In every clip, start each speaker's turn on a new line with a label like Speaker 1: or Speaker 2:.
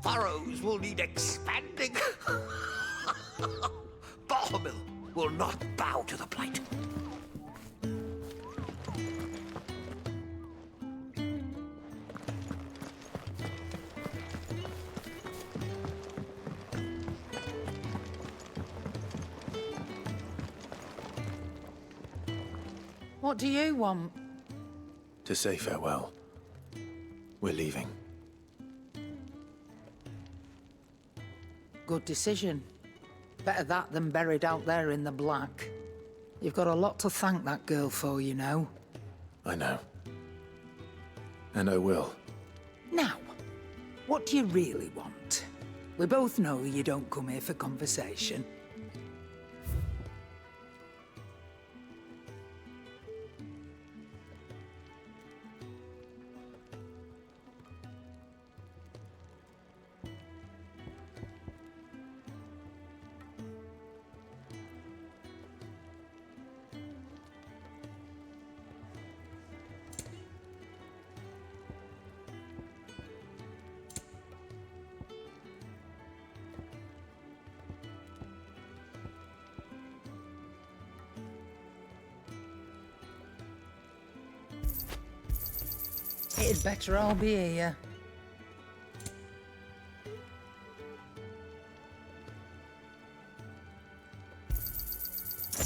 Speaker 1: furrows will need expanding. Barmill will not bow to the plight.
Speaker 2: What do you want?
Speaker 3: To say farewell. We're leaving.
Speaker 2: Good decision. Better that than buried out there in the black. You've got a lot to thank that girl for, you know.
Speaker 3: I know. And I will.
Speaker 2: Now, what do you really want? We both know you don't come here for conversation. It'd better all be here.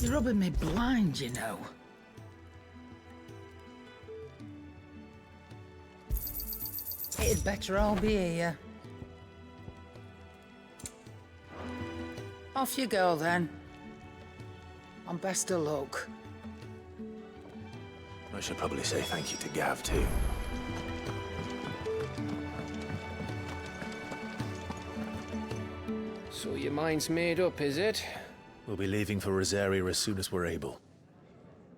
Speaker 2: You're rubbing me blind, you know. It'd better all be here. Off you go, then. And best of luck.
Speaker 3: I should probably say thank you to Gav, too.
Speaker 4: So your mind's made up, is it?
Speaker 3: We'll be leaving for Rosaria as soon as we're able.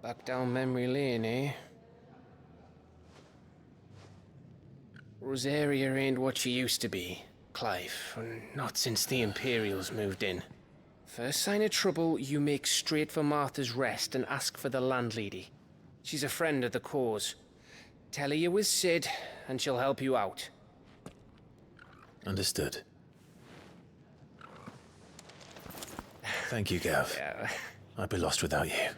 Speaker 4: Back down memory lane, eh? Rosaria ain't what she used to be, Clive. Not since the Imperials moved in. First sign of trouble, you make straight for Martha's Rest and ask for the landlady. She's a friend of the cause. Tell her you was Sid, and she'll help you out.
Speaker 3: Understood. Thank you, Gav.
Speaker 4: Yeah.
Speaker 3: I'd be lost without you.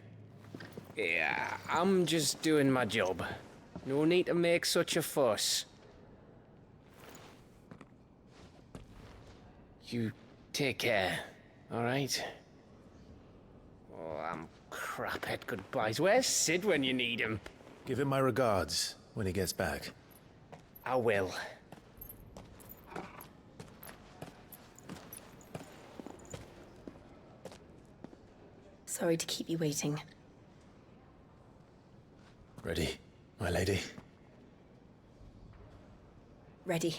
Speaker 4: Yeah, I'm just doing my job. No need to make such a fuss. You take care, all right? Oh, I'm crap at goodbyes. Where's Sid when you need him?
Speaker 3: Give him my regards when he gets back.
Speaker 4: I will.
Speaker 5: Sorry to keep you waiting.
Speaker 3: Ready, my lady?
Speaker 5: Ready.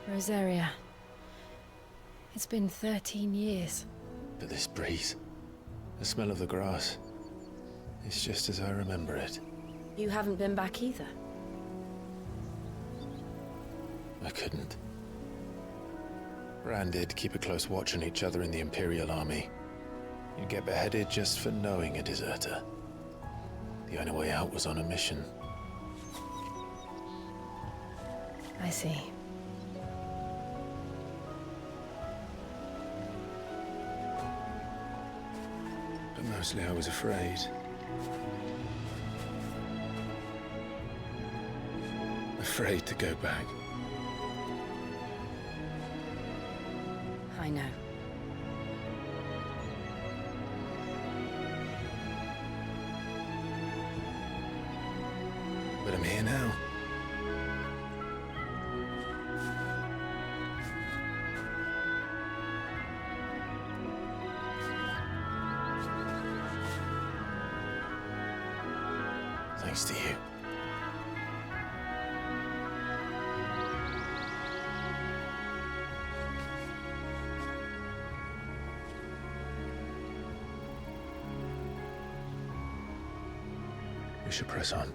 Speaker 6: Rosaria. It's been 13 years.
Speaker 3: But this breeze, the smell of the grass, it's just as I remember it.
Speaker 5: You haven't been back either.
Speaker 3: I couldn't. Rand did keep a close watch on each other in the Imperial Army. You'd get beheaded just for knowing a deserter. The only way out was on a mission.
Speaker 6: I see.
Speaker 3: But mostly I was afraid. Afraid to go back.
Speaker 5: I know.
Speaker 3: But I'm here now. Thanks to you. We should press on.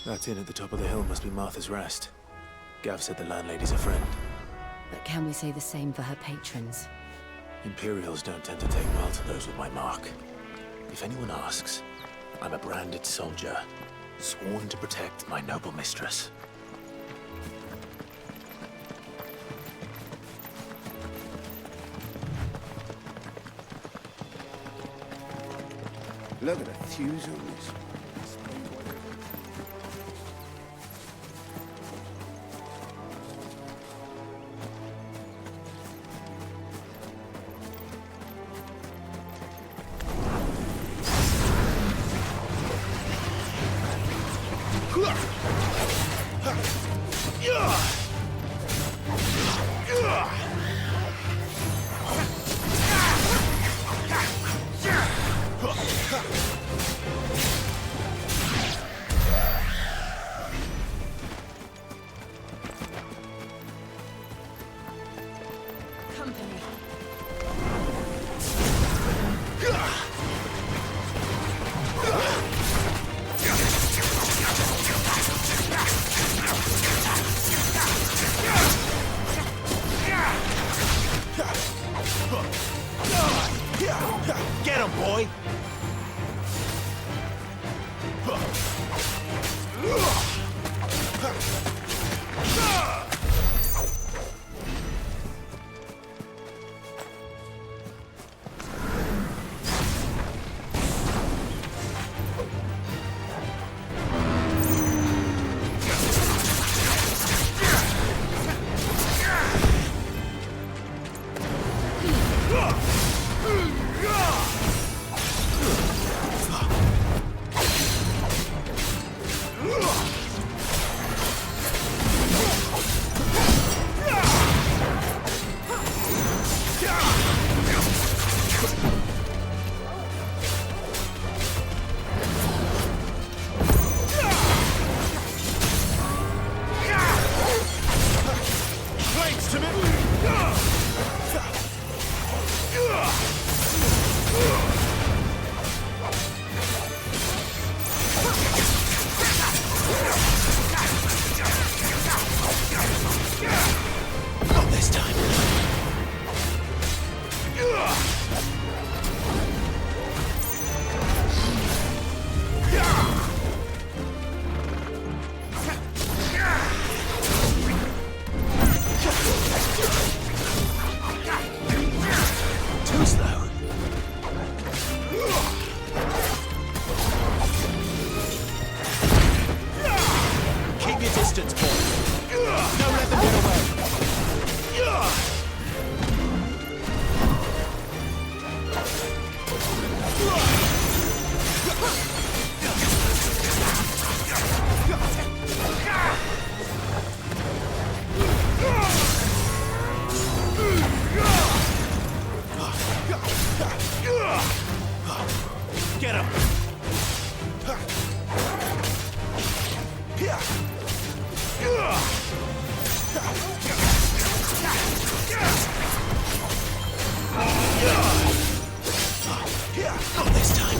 Speaker 3: That inn at the top of the hill must be Martha's Rest. Gav said the landlady's a friend.
Speaker 5: But can we say the same for her patrons?
Speaker 3: Imperials don't tend to take well to those with my mark. If anyone asks, I'm a branded soldier, sworn to protect my noble mistress.
Speaker 1: Look at the thews on this. Get him, boy! Get him! Not this time.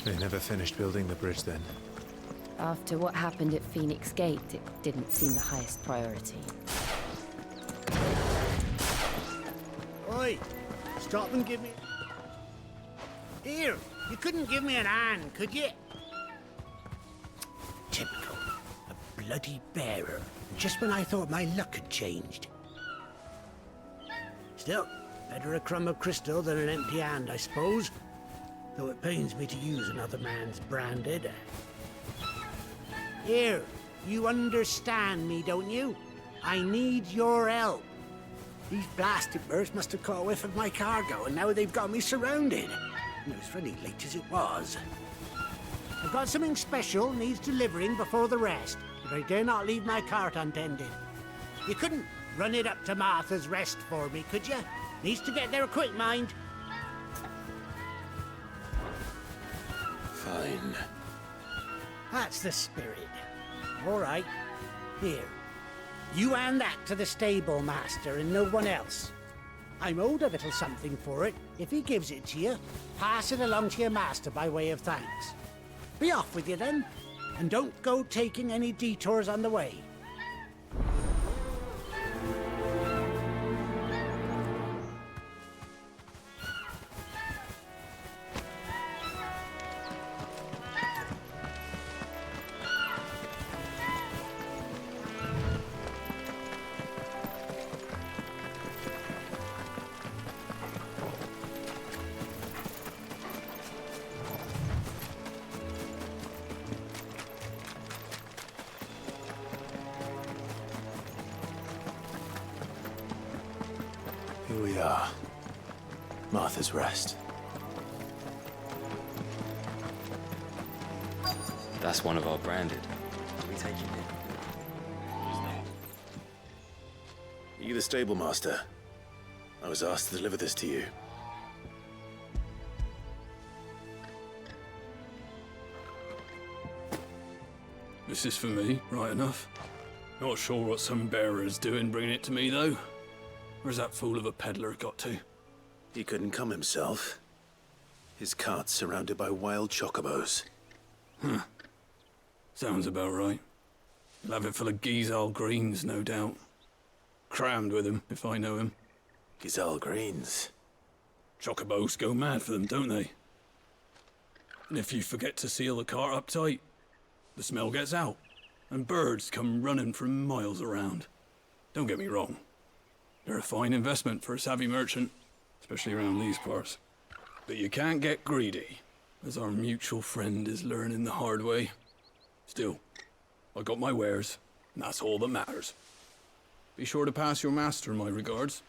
Speaker 3: They never finished building the bridge then.
Speaker 5: After what happened at Phoenix Gate, it didn't seem the highest priority.
Speaker 7: Oi! Stop and give me... Here! You couldn't give me an hand, could you? Typical. A bloody bearer. Just when I thought my luck had changed. Still, better a crumb of crystal than an empty hand, I suppose. Though it pains me to use another man's branded. Here, you understand me, don't you? I need your help. These blasted birds must have caught a whiff of my cargo, and now they've got me surrounded. And it was really late as it was. I've got something special needs delivering before the rest, but I dare not leave my cart untended. You couldn't run it up to Martha's Rest for me, could you? Needs to get there quick, mind.
Speaker 3: Fine.
Speaker 7: That's the spirit. All right. Here. You hand that to the stable master and no one else. I'm owed a little something for it. If he gives it to you, pass it along to your master by way of thanks. Be off with you then, and don't go taking any detours on the way.
Speaker 3: Here we are. Martha's Rest.
Speaker 8: That's one of our branded. Are we taking it?
Speaker 3: Are you the stable master? I was asked to deliver this to you.
Speaker 9: This is for me, right enough. Not sure what some bearer's doing bringing it to me, though. Where's that fool of a peddler got to?
Speaker 3: He couldn't come himself. His cart's surrounded by wild chocobos.
Speaker 9: Sounds about right. He'll have it full of Gizal greens, no doubt. Crammed with him, if I know him.
Speaker 3: Gizal greens.
Speaker 9: Chocobos go mad for them, don't they? And if you forget to seal the cart up tight, the smell gets out, and birds come running from miles around. Don't get me wrong. They're a fine investment for a savvy merchant, especially around these parts. But you can't get greedy, as our mutual friend is learning the hard way. Still, I got my wares, and that's all that matters. Be sure to pass your master my regards.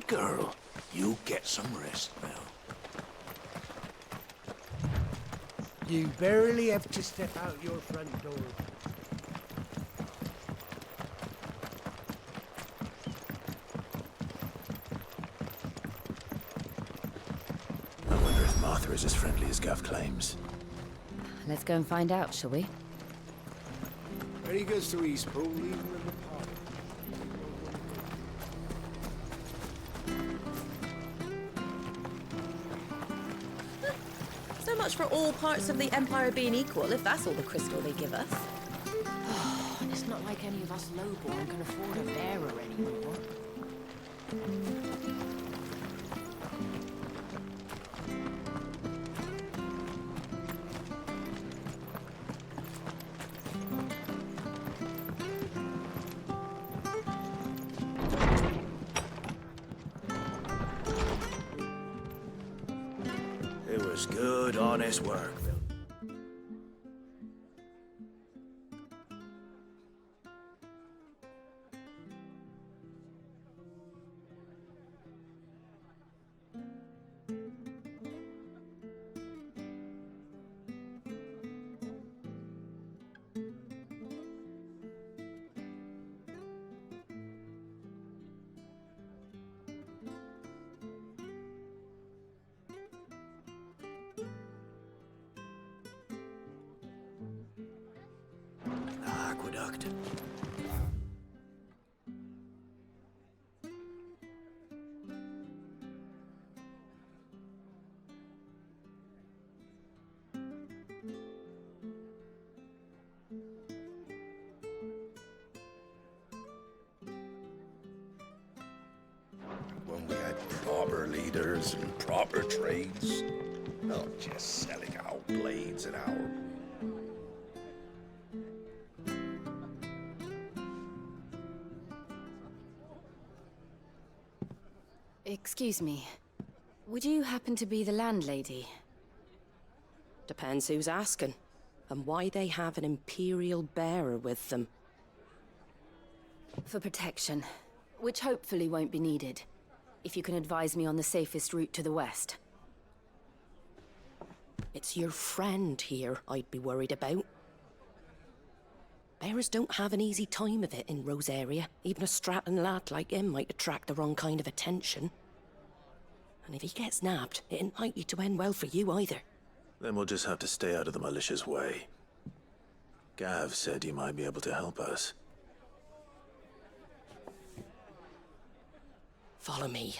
Speaker 1: Good girl. You get some rest now.
Speaker 7: You barely have to step out your front door.
Speaker 3: I wonder if Martha is as friendly as Gav claims.
Speaker 5: Let's go and find out, shall we?
Speaker 1: When he goes to Eastpool, leave him in the park.
Speaker 10: So much for all parts of the Empire being equal, if that's all the crystal they give us.
Speaker 11: It's not like any of us lowborn can afford a bearer anymore.
Speaker 1: It was good, honest work. Aqueduct.
Speaker 12: When we had proper leaders and proper trades, not just selling out blades an hour.
Speaker 5: Excuse me. Would you happen to be the landlady?
Speaker 10: Depends who's asking, and why they have an Imperial bearer with them.
Speaker 5: For protection, which hopefully won't be needed. If you can advise me on the safest route to the west.
Speaker 10: It's your friend here I'd be worried about. Bearers don't have an easy time of it in Rosaria. Even a Stratton lad like him might attract the wrong kind of attention. And if he gets nabbed, it ain't likely to end well for you either.
Speaker 3: Then we'll just have to stay out of the malicious way. Gav said he might be able to help us.
Speaker 10: Follow me.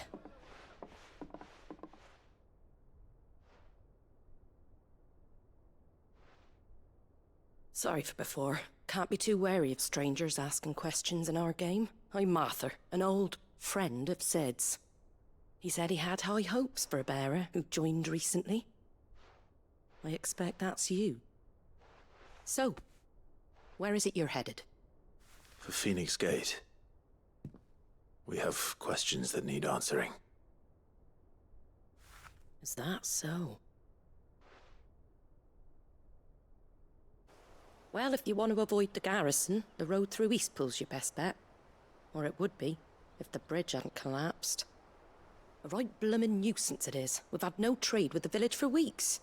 Speaker 10: Sorry for before. Can't be too wary of strangers asking questions in our game. I'm Martha, an old friend of Sid's. He said he had high hopes for a bearer who joined recently. I expect that's you. So, where is it you're headed?
Speaker 3: For Phoenix Gate. We have questions that need answering.
Speaker 10: Is that so? Well, if you want to avoid the garrison, the road through Eastpool's your best bet. Or it would be, if the bridge hadn't collapsed. A right bloomin' nuisance it is. We've had no trade with the village for weeks.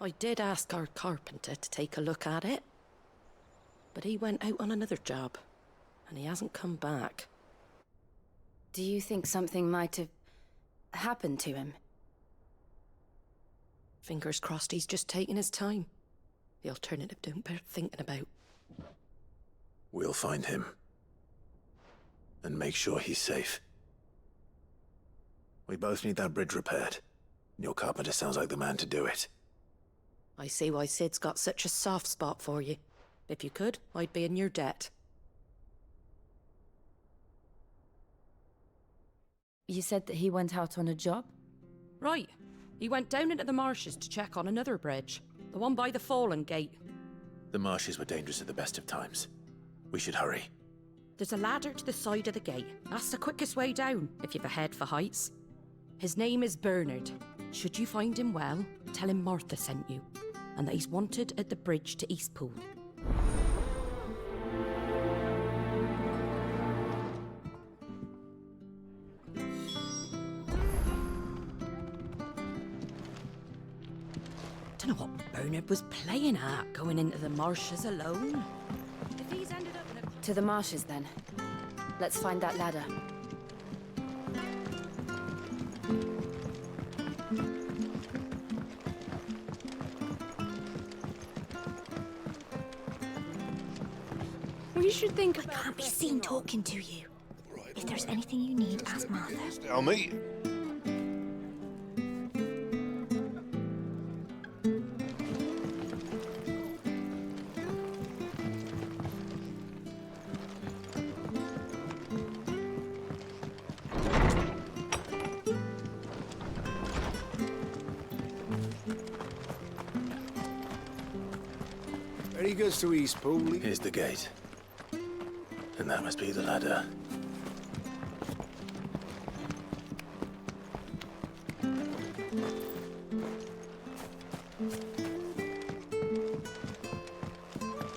Speaker 10: I did ask our carpenter to take a look at it. But he went out on another job, and he hasn't come back.
Speaker 5: Do you think something might have happened to him?
Speaker 10: Fingers crossed he's just taking his time. The alternative don't bear thinking about.
Speaker 3: We'll find him. And make sure he's safe. We both need that bridge repaired. Your carpenter sounds like the man to do it.
Speaker 10: I see why Sid's got such a soft spot for you. If you could, I'd be in your debt.
Speaker 5: You said that he went out on a job?
Speaker 10: Right. He went down into the marshes to check on another bridge. The one by the Fallen Gate.
Speaker 3: The marshes were dangerous at the best of times. We should hurry.
Speaker 10: There's a ladder to the side of the gate. That's the quickest way down, if you've a head for heights. His name is Bernard. Should you find him well, tell him Martha sent you, and that he's wanted at the bridge to Eastpool. Don't know what Bernard was playing at, going into the marshes alone. If he's ended up in a...
Speaker 5: To the marshes, then. Let's find that ladder.
Speaker 6: We should think about...
Speaker 13: Can't be seen talking to you. If there's anything you need, ask Martha.
Speaker 12: Tell me.
Speaker 1: Any goods to East Pooley?
Speaker 3: Here's the gate. And that must be the ladder.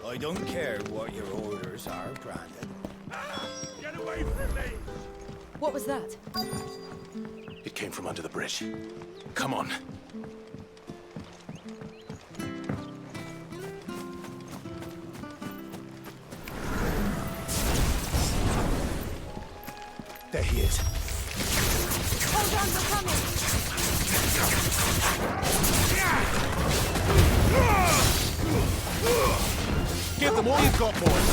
Speaker 14: I don't care what your orders are, Brandon.
Speaker 12: Get away from me!
Speaker 5: What was that?
Speaker 3: It came from under the bridge. Come on. There he is.
Speaker 5: Hold on, we're coming!
Speaker 14: Give them all you've got, boys.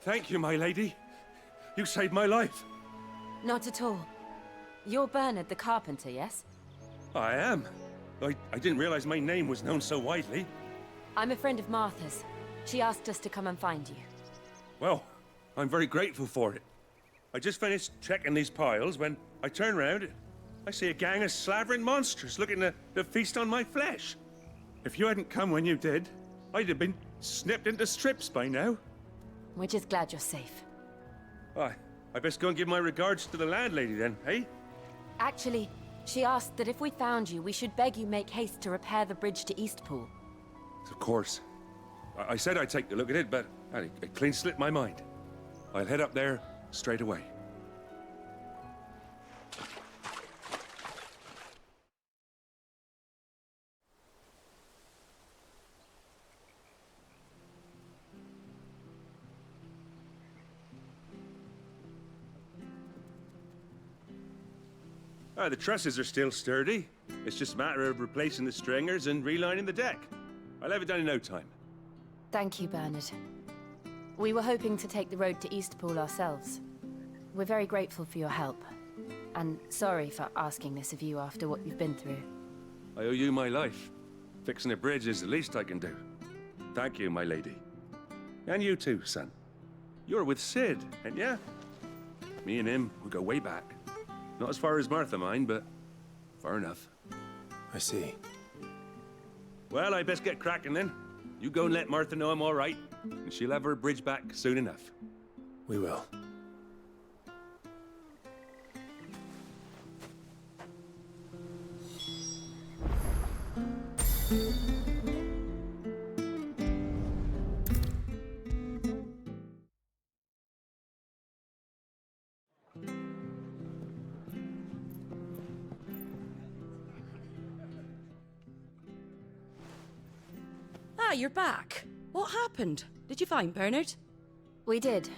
Speaker 9: Thank you, my lady. You saved my life.
Speaker 5: Not at all. You're Bernard the carpenter, yes?
Speaker 9: I am. I didn't realize my name was known so widely.
Speaker 5: I'm a friend of Martha's. She asked us to come and find you.
Speaker 9: Well, I'm very grateful for it. I just finished checking these piles when I turn round. I see a gang of slavering monsters looking to feast on my flesh. If you hadn't come when you did, I'd have been snipped into strips by now.
Speaker 5: We're just glad you're safe.
Speaker 9: I best go and give my regards to the landlady then, eh?
Speaker 5: Actually, she asked that if we found you, we should beg you make haste to repair the bridge to Eastpool.
Speaker 9: Of course. I said I'd take a look at it, but it clean slipped my mind. I'll head up there straight away. The trusses are still sturdy. It's just a matter of replacing the stringers and relining the deck. I'll have it done in no time.
Speaker 5: Thank you, Bernard. We were hoping to take the road to Eastpool ourselves. We're very grateful for your help. And sorry for asking this of you after what you've been through.
Speaker 9: I owe you my life. Fixing a bridge is the least I can do. Thank you, my lady. And you too, son. You're with Sid, ain't ya? Me and him, we go way back. Not as far as Martha, mind, but far enough.
Speaker 3: I see.
Speaker 9: Well, I best get cracking then. You go and let Martha know I'm all right, and she'll have her bridge back soon enough.
Speaker 3: We will.
Speaker 10: You're back. What happened? Did you find Bernard?
Speaker 5: We did.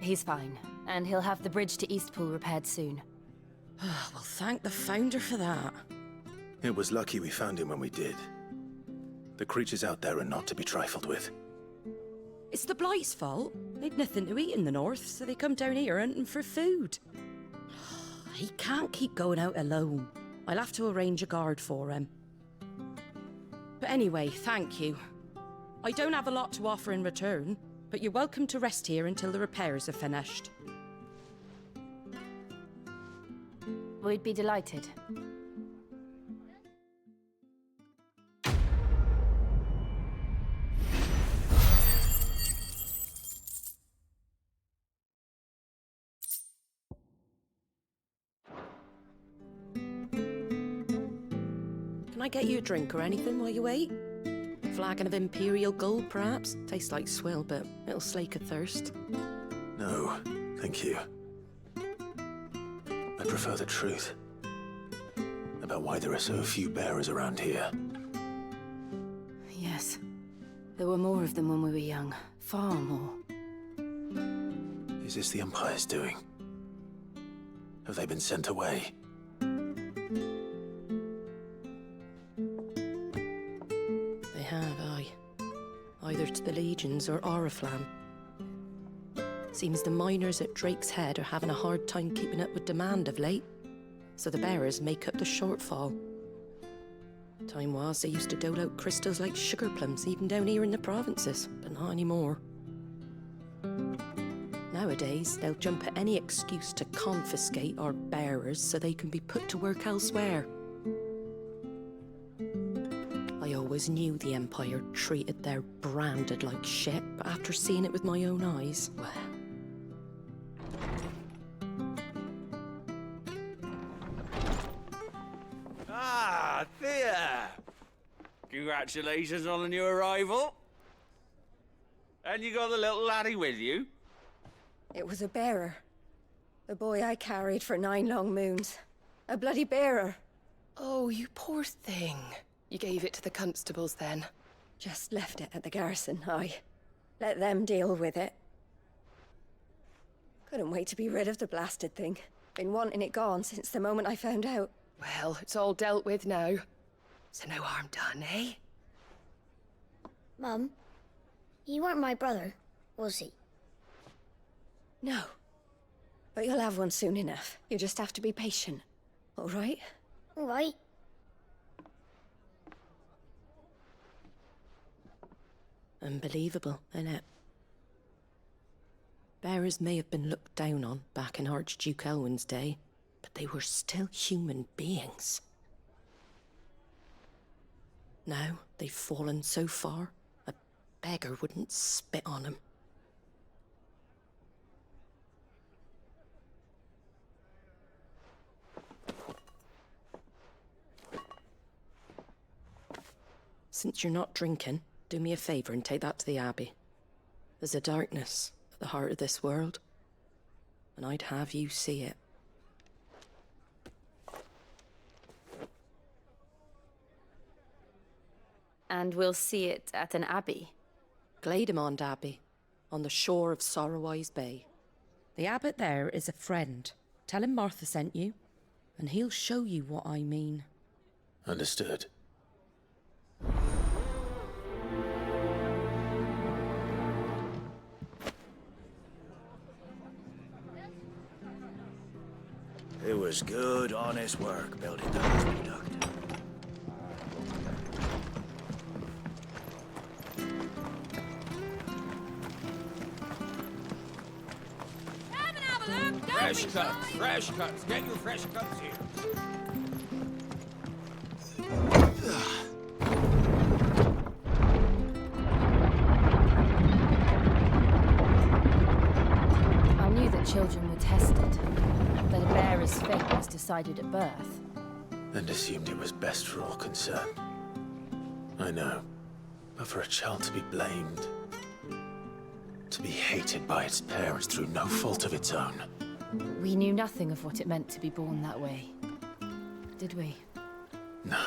Speaker 5: He's fine, and he'll have the bridge to Eastpool repaired soon.
Speaker 10: Well, thank the Founder for that.
Speaker 3: It was lucky we found him when we did. The creatures out there are not to be trifled with.
Speaker 10: It's the Blight's fault. They'd nothing to eat in the north, so they come down here hunting for food. He can't keep going out alone. I'll have to arrange a guard for him. But anyway, thank you. I don't have a lot to offer in return, but you're welcome to rest here until the repairs are finished.
Speaker 5: We'd be delighted.
Speaker 10: Can I get you a drink or anything while you wait? A flagon of Imperial Gold, perhaps? Tastes like swill, but it'll slake a thirst.
Speaker 3: No, thank you. I prefer the truth. About why there are so few bearers around here.
Speaker 5: Yes. There were more of them when we were young. Far more.
Speaker 3: Is this the Empire's doing? Have they been sent away?
Speaker 10: They have, aye. Either to the Legions or Oriflamme. Seems the miners at Drake's Head are having a hard time keeping up with demand of late, so the bearers make up the shortfall. Time was, they used to dole out crystals like sugar plums even down here in the provinces, but not anymore. Nowadays, they'll jump at any excuse to confiscate our bearers so they can be put to work elsewhere. I always knew the Empire treated their branded like shit, but after seeing it with my own eyes, well...
Speaker 15: Ah, Thea! Congratulations on the new arrival. And you got the little laddie with you?
Speaker 16: It was a bearer. The boy I carried for 9 long moons. A bloody bearer.
Speaker 6: Oh, you poor thing. You gave it to the constables then?
Speaker 16: Just left it at the garrison, aye. Let them deal with it. Couldn't wait to be rid of the blasted thing. Been wanting it gone since the moment I found out.
Speaker 6: Well, it's all dealt with now. So no harm done, eh?
Speaker 13: Mum, you weren't my brother, was he?
Speaker 16: No. But you'll have one soon enough. You just have to be patient. All right?
Speaker 13: All right.
Speaker 10: Unbelievable, innit? Bearers may have been looked down on back in Archduke Elwin's day, but they were still human beings. Now they've fallen so far, a beggar wouldn't spit on them. Since you're not drinking, do me a favor and take that to the Abbey. There's a darkness at the heart of this world, and I'd have you see it.
Speaker 5: And we'll see it at an abbey?
Speaker 10: Glademond Abbey, on the shore of Sorrowwise Bay. The abbot there is a friend. Tell him Martha sent you, and he'll show you what I mean.
Speaker 3: Understood.
Speaker 14: It was good, honest work building that aqueduct.
Speaker 15: Fresh cuts, fresh cuts. Get your fresh cuts here.
Speaker 5: I knew that children were tested, that a bearer's fate was decided at birth.
Speaker 3: And assumed it was best for all concerned. I know. But for a child to be blamed, to be hated by its parents through no fault of its own.
Speaker 5: We knew nothing of what it meant to be born that way, did we?
Speaker 3: No.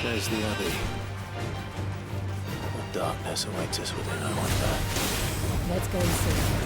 Speaker 3: There's the Abbey. What darkness awaits us within, I wonder.
Speaker 5: Let's go and see.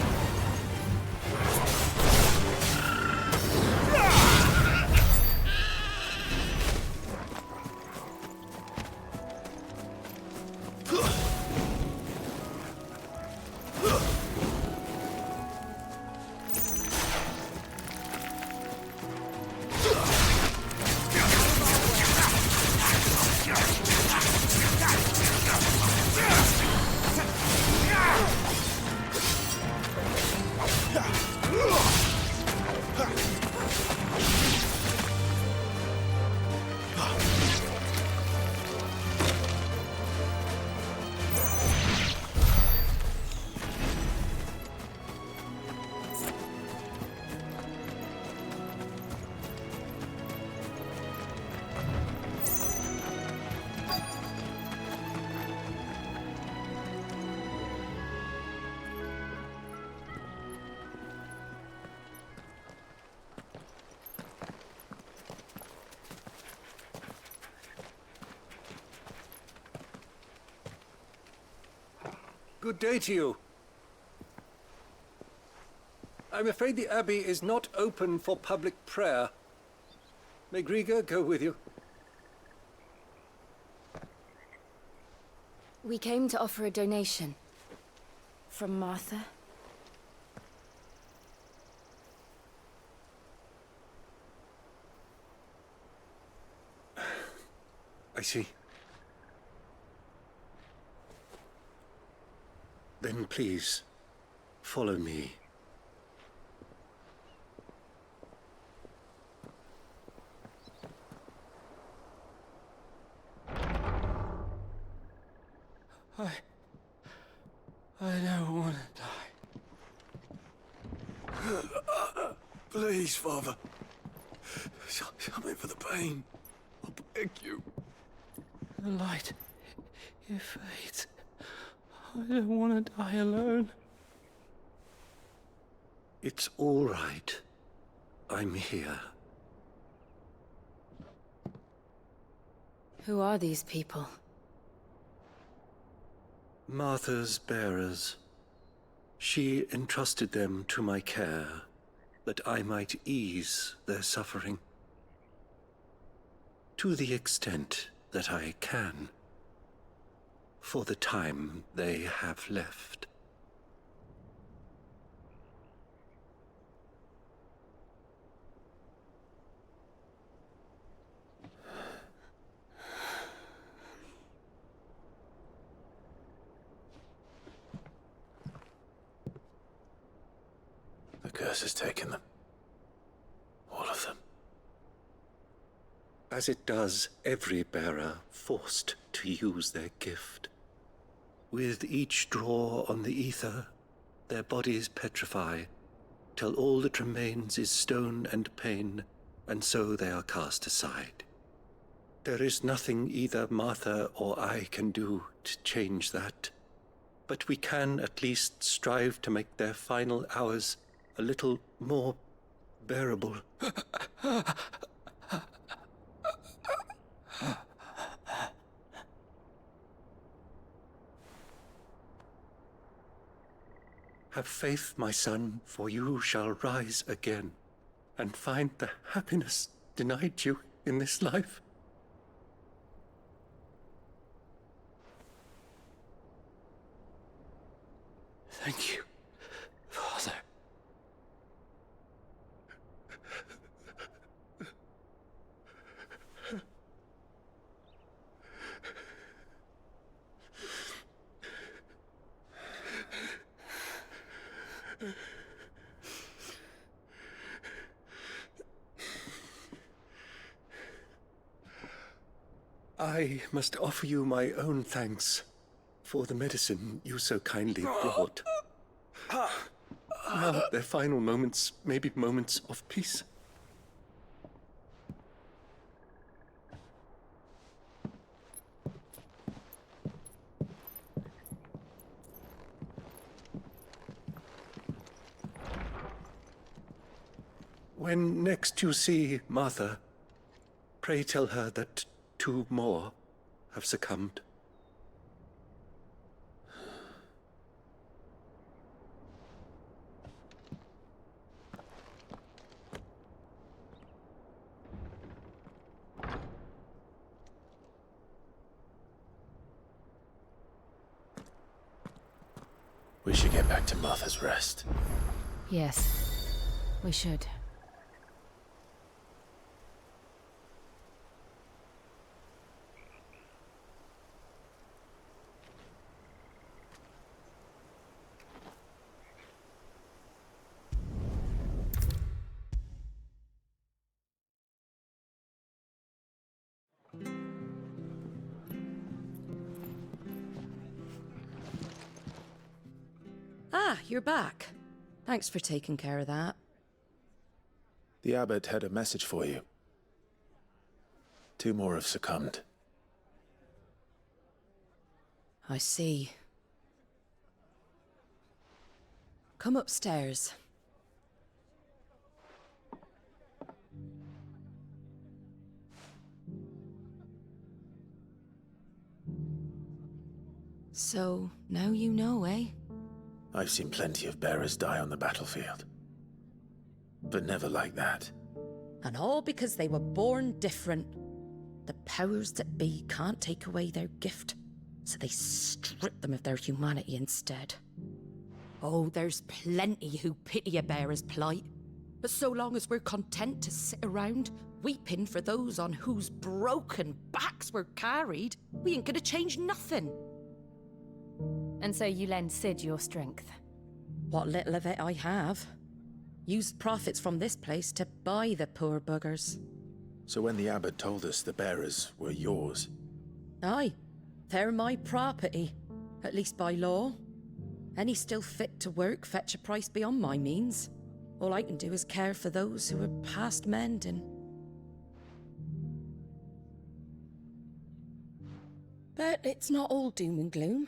Speaker 17: Good day to you. I'm afraid the Abbey is not open for public prayer. May Griga go with you?
Speaker 5: We came to offer a donation. From Martha.
Speaker 17: I see. Then please, follow me.
Speaker 9: I don't want to die. Please, Father. Show me for the pain. I beg you.
Speaker 18: The light, it fades. I don't want to die alone.
Speaker 17: It's all right. I'm here.
Speaker 5: Who are these people?
Speaker 17: Martha's bearers. She entrusted them to my care, that I might ease their suffering. To the extent that I can. For the time they have left.
Speaker 3: The curse has taken them. All of them.
Speaker 17: As it does every bearer forced to use their gift. With each draw on the ether, their bodies petrify, till all that remains is stone and pain, and so they are cast aside. There is nothing either Martha or I can do to change that, but we can at least strive to make their final hours a little more bearable. Have faith, my son, for you shall rise again, and find the happiness denied you in this life.
Speaker 18: Thank you, Father.
Speaker 17: I must offer you my own thanks for the medicine you so kindly brought. Now, their final moments may be moments of peace. When next you see Martha, pray tell her that 2 more have succumbed.
Speaker 3: We should get back to Martha's Rest.
Speaker 5: Yes, we should.
Speaker 10: Ah, you're back. Thanks for taking care of that.
Speaker 3: The abbot had a message for you. 2 more have succumbed.
Speaker 10: I see. Come upstairs. So, now you know, eh?
Speaker 3: I've seen plenty of bearers die on the battlefield. But never like that.
Speaker 10: And all because they were born different. The powers that be can't take away their gift, so they strip them of their humanity instead. Oh, there's plenty who pity a bearer's plight. But so long as we're content to sit around, weeping for those on whose broken backs we're carried, we ain't gonna change nothing.
Speaker 5: And so you lend Sid your strength?
Speaker 10: What little of it I have. Used profits from this place to buy the poor buggers.
Speaker 3: So when the abbot told us the bearers were yours...
Speaker 10: Aye, they're my property, at least by law. Any still fit to work fetch a price beyond my means. All I can do is care for those who are past mending. But it's not all doom and gloom.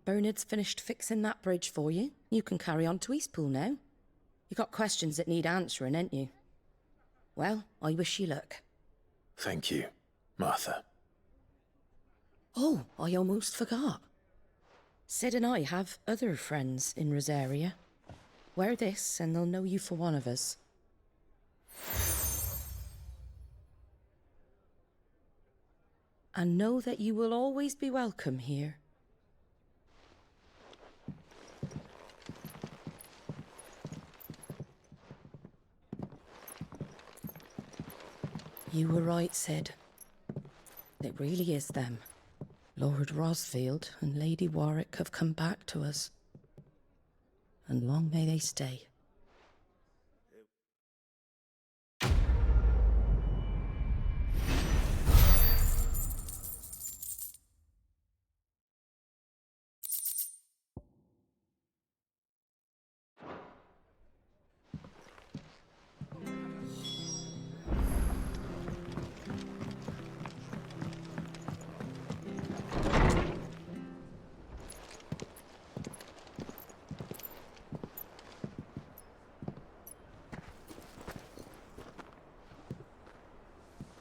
Speaker 10: Bernard's finished fixing that bridge for you. You can carry on to Eastpool now. You got questions that need answering, ain't you? Well, I wish you luck.
Speaker 3: Thank you, Martha.
Speaker 10: Oh, I almost forgot. Sid and I have other friends in Rosaria. Wear this and they'll know you for one of us. And know that you will always be welcome here. You were right, Sid. It really is them. Lord Rosfield and Lady Warwick have come back to us. And long may they stay.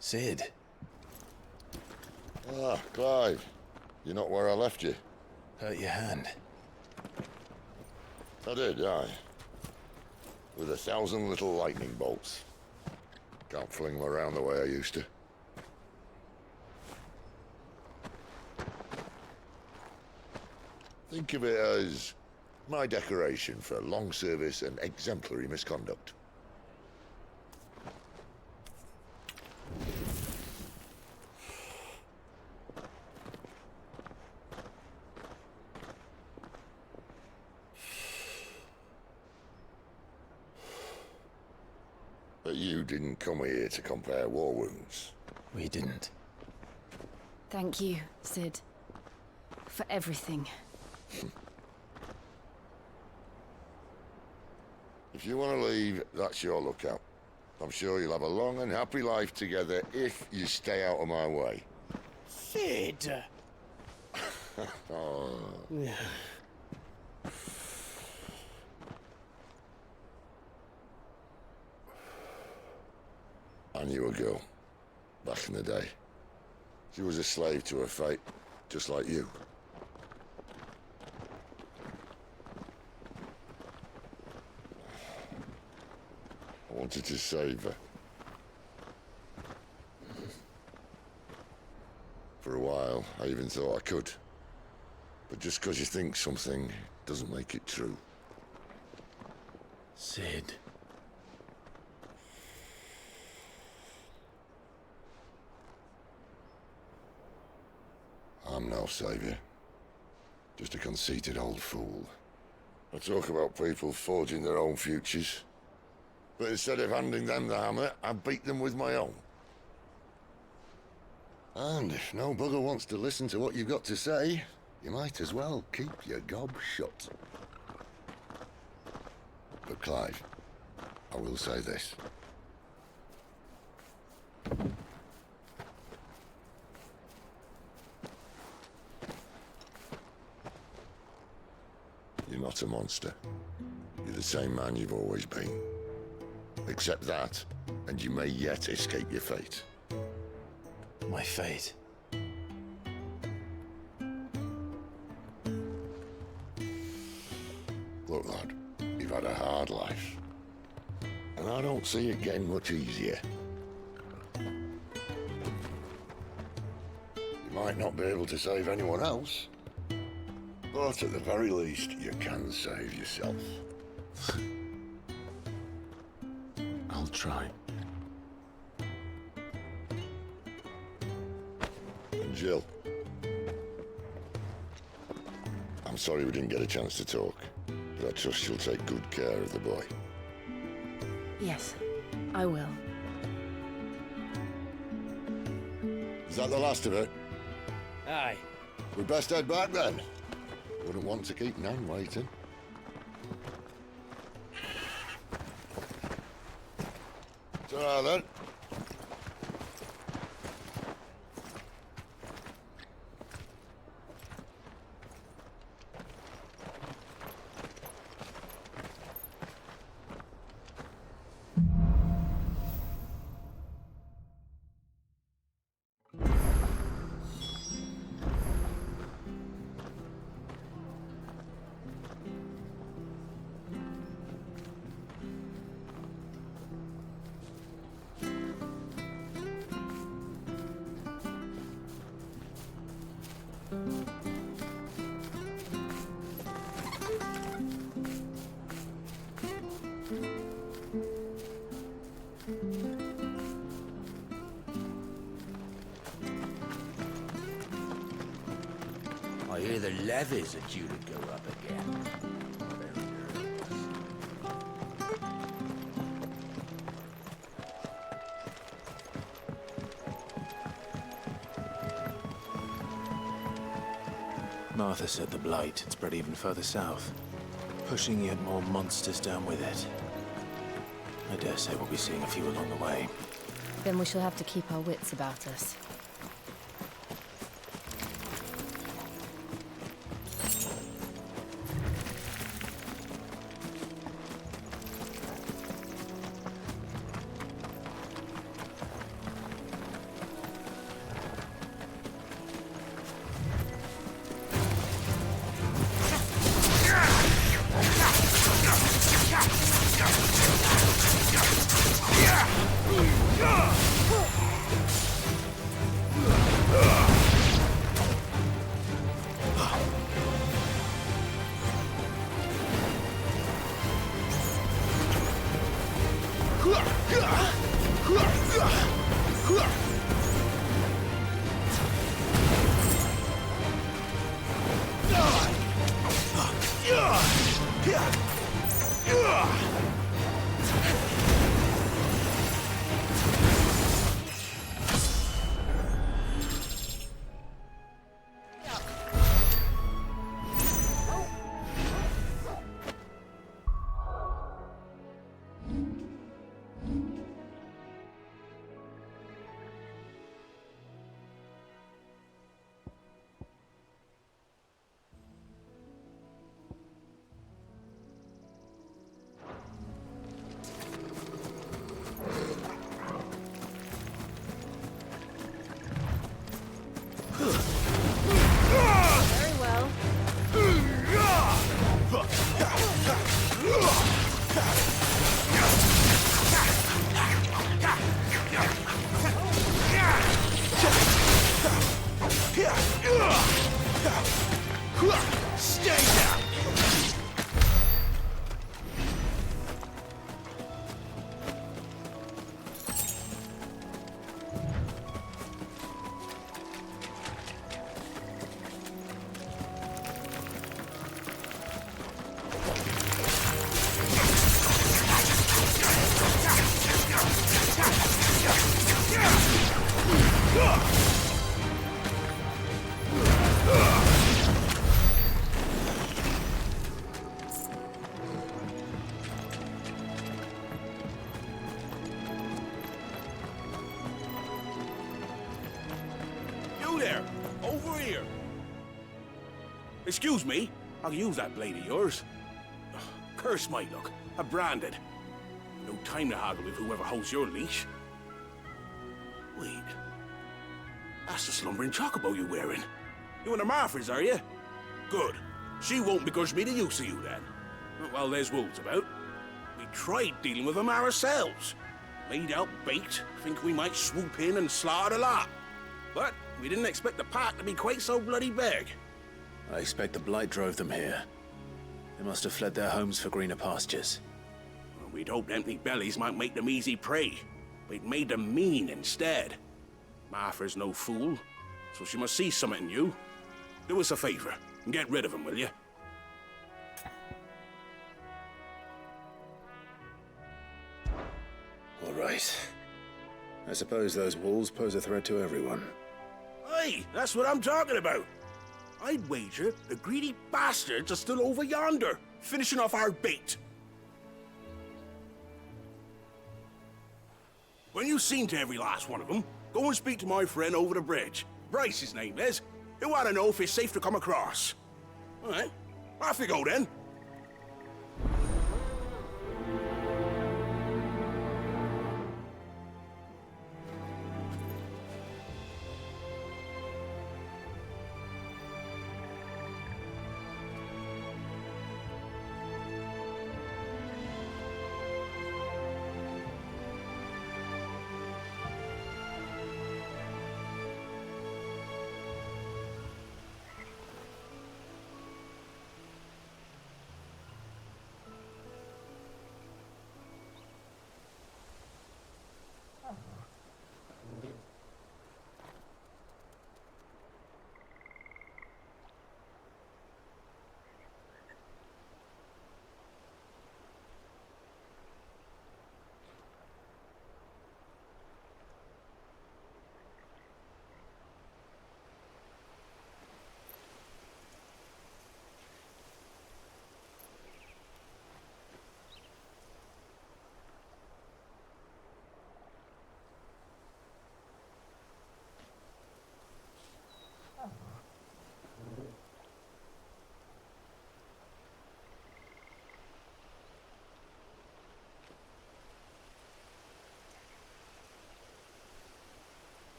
Speaker 3: Sid.
Speaker 19: Ah, Clive. You're not where I left you.
Speaker 3: Hurt your hand.
Speaker 19: I did, aye. With 1,000 little lightning bolts. Can't fling them around the way I used to. Think of it as my decoration for long service and exemplary misconduct. But you didn't come here to compare war wounds.
Speaker 3: We didn't.
Speaker 5: Thank you, Sid. For everything.
Speaker 19: If you want to leave, that's your lookout. I'm sure you'll have a long and happy life together if you stay out of my way.
Speaker 15: Sid!
Speaker 19: Oh. I knew a girl, back in the day. She was a slave to her fate, just like you. I wanted to save her. For a while, I even thought I could. But just because you think something doesn't make it true.
Speaker 3: Sid.
Speaker 19: I'm no savior. Just a conceited old fool. I talk about people forging their own futures. But instead of handing them the hammer, I beat them with my own. And if no bugger wants to listen to what you've got to say, you might as well keep your gob shut. But Clive, I will say this. You're not a monster. You're the same man you've always been. Accept that, and you may yet escape your fate.
Speaker 3: My fate?
Speaker 19: Look, lad, you've had a hard life. And I don't see it getting much easier. You might not be able to save anyone else, but at the very least, you can save yourself.
Speaker 3: I'll try.
Speaker 19: And Jill, I'm sorry we didn't get a chance to talk, but I trust you'll take good care of the boy.
Speaker 5: Yes, I will.
Speaker 19: Is that the last of it?
Speaker 15: Aye.
Speaker 19: We best head back then. Wouldn't want to keep Nan waiting. Ta-ra then.
Speaker 14: I hear the levies are due to go up again.
Speaker 3: Martha said the blight had spread even further south, pushing yet more monsters down with it. I dare say we'll be seeing a few along the way.
Speaker 5: Then we shall have to keep our wits about us.
Speaker 1: there! Over here! Excuse me, I'll use that blade of yours. Ugh, curse my luck. I'm branded. No time to haggle with whoever holds your leash. Wait. That's the slumbering chocobo you're wearing. You and the Marfors, are you? Good. She won't begrudge me the use of you, then. Well, there's wolves about. We tried dealing with them ourselves. Laid out bait, think we might swoop in and slaughter the lot. But we didn't expect the pack to be quite so bloody big.
Speaker 3: I expect the blight drove them here. They must have fled their homes for greener pastures.
Speaker 1: Well, we'd hoped empty bellies might make them easy prey. But it made them mean instead. Martha's no fool, so she must see something in you. Do us a favor and get rid of them, will you?
Speaker 3: All right. I suppose those wolves pose a threat to everyone.
Speaker 1: Hey, that's what I'm talking about. I'd wager the greedy bastards are still over yonder, finishing off our bait. When you've seen to every last one of them, go and speak to my friend over the bridge. Bryce, his name is. He'll want to know if it's safe to come across. All right, off you go then.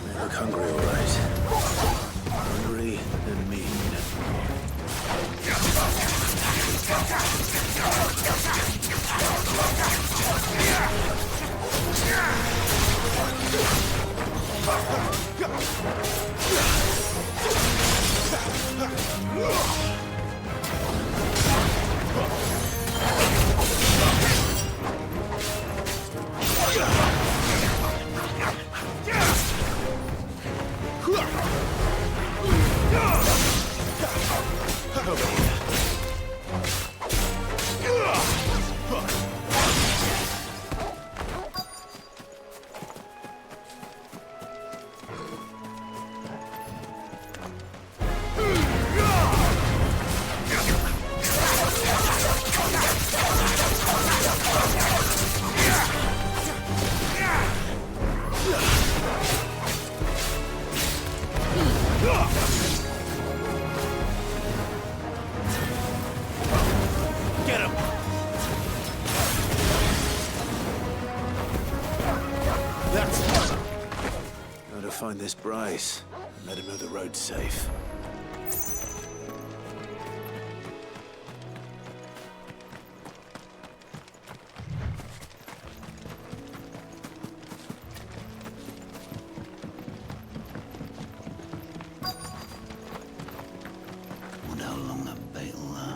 Speaker 3: They look hungry, all right. Hungry and mean. Find this Bryce and let him know the road's safe.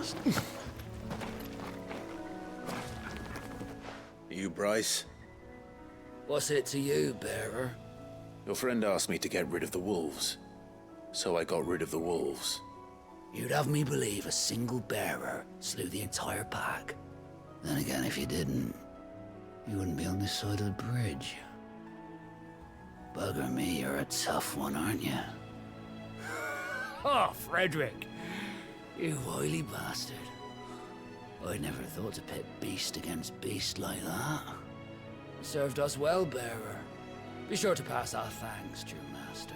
Speaker 7: last.
Speaker 3: You, Bryce?
Speaker 20: What's it to you, bearer?
Speaker 3: Your friend asked me to get rid of the wolves, so I got rid of the wolves.
Speaker 20: You'd have me believe a single bearer slew the entire pack. Then again, if you didn't, you wouldn't be on this side of the bridge. Bugger me, you're a tough one, aren't you? Oh, Frederick! You wily bastard. I'd never thought to pit beast against beast like that. You served us well, bearer. Be sure to pass our thanks to your master.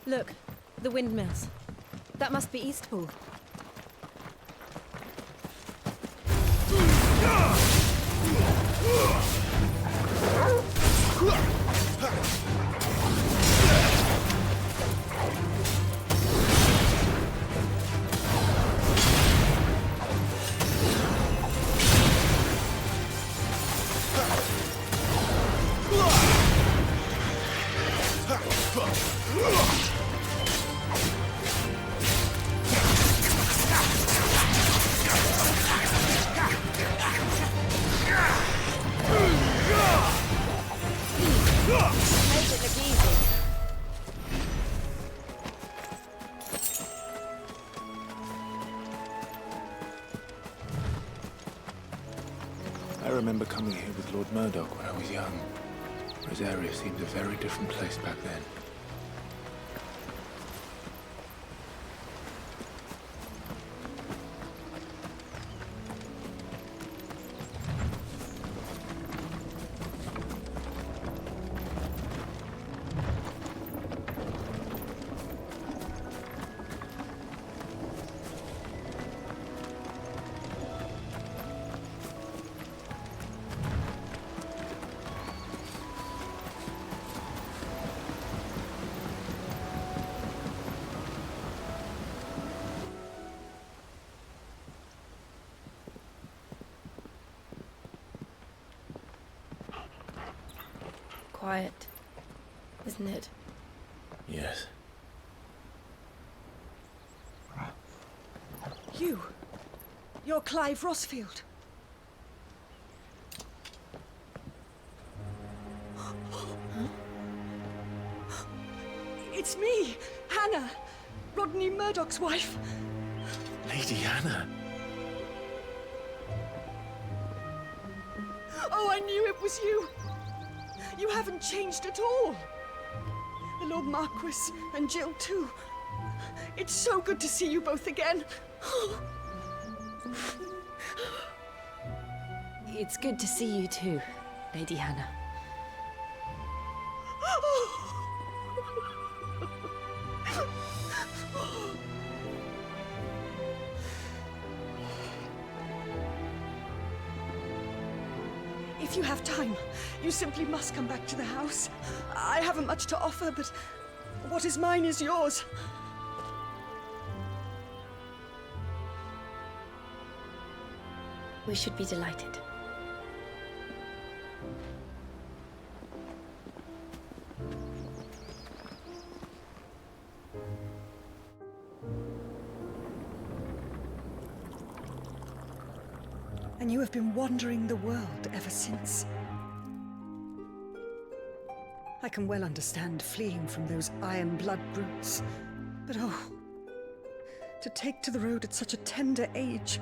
Speaker 5: Look, the windmills. That must be Eastpool.
Speaker 3: I remember coming here with Lord Murdoch when I was young. Rosaria seemed a very different place back then.
Speaker 5: Quiet, isn't it?
Speaker 3: Yes.
Speaker 16: You're Clive Rossfield. It's me, Hannah, Rodney Murdoch's wife.
Speaker 3: Lady Hannah.
Speaker 16: Oh, I knew it was you. You haven't changed at all.
Speaker 21: The Lord Marquis and Jill too. It's so good to see you both again.
Speaker 5: It's good to see you too, Lady Hannah.
Speaker 21: If you have time, you simply must come back to the house. I haven't much to offer, but what is mine is yours.
Speaker 16: We should be delighted.
Speaker 21: And you have been wandering the world ever since. I can well understand fleeing from those iron blood brutes, but oh, to take to the road at such a tender age.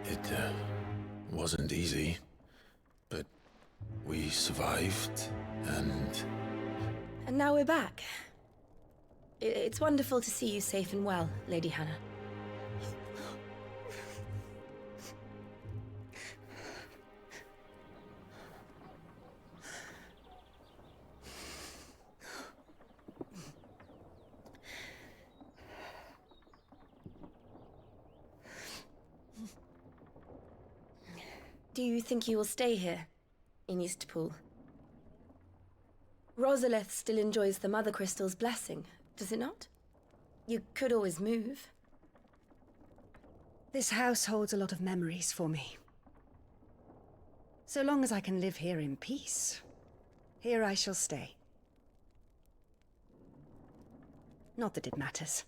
Speaker 3: It wasn't easy, but we survived, and...
Speaker 16: And now we're back. It's wonderful to see you safe and well, Lady Hannah. Do you think you will stay here, in Eastpool? Rosalith still enjoys the Mother Crystal's blessing, does it not? You could always move.
Speaker 21: This house holds a lot of memories for me. So long as I can live here in peace, here I shall stay. Not that it matters.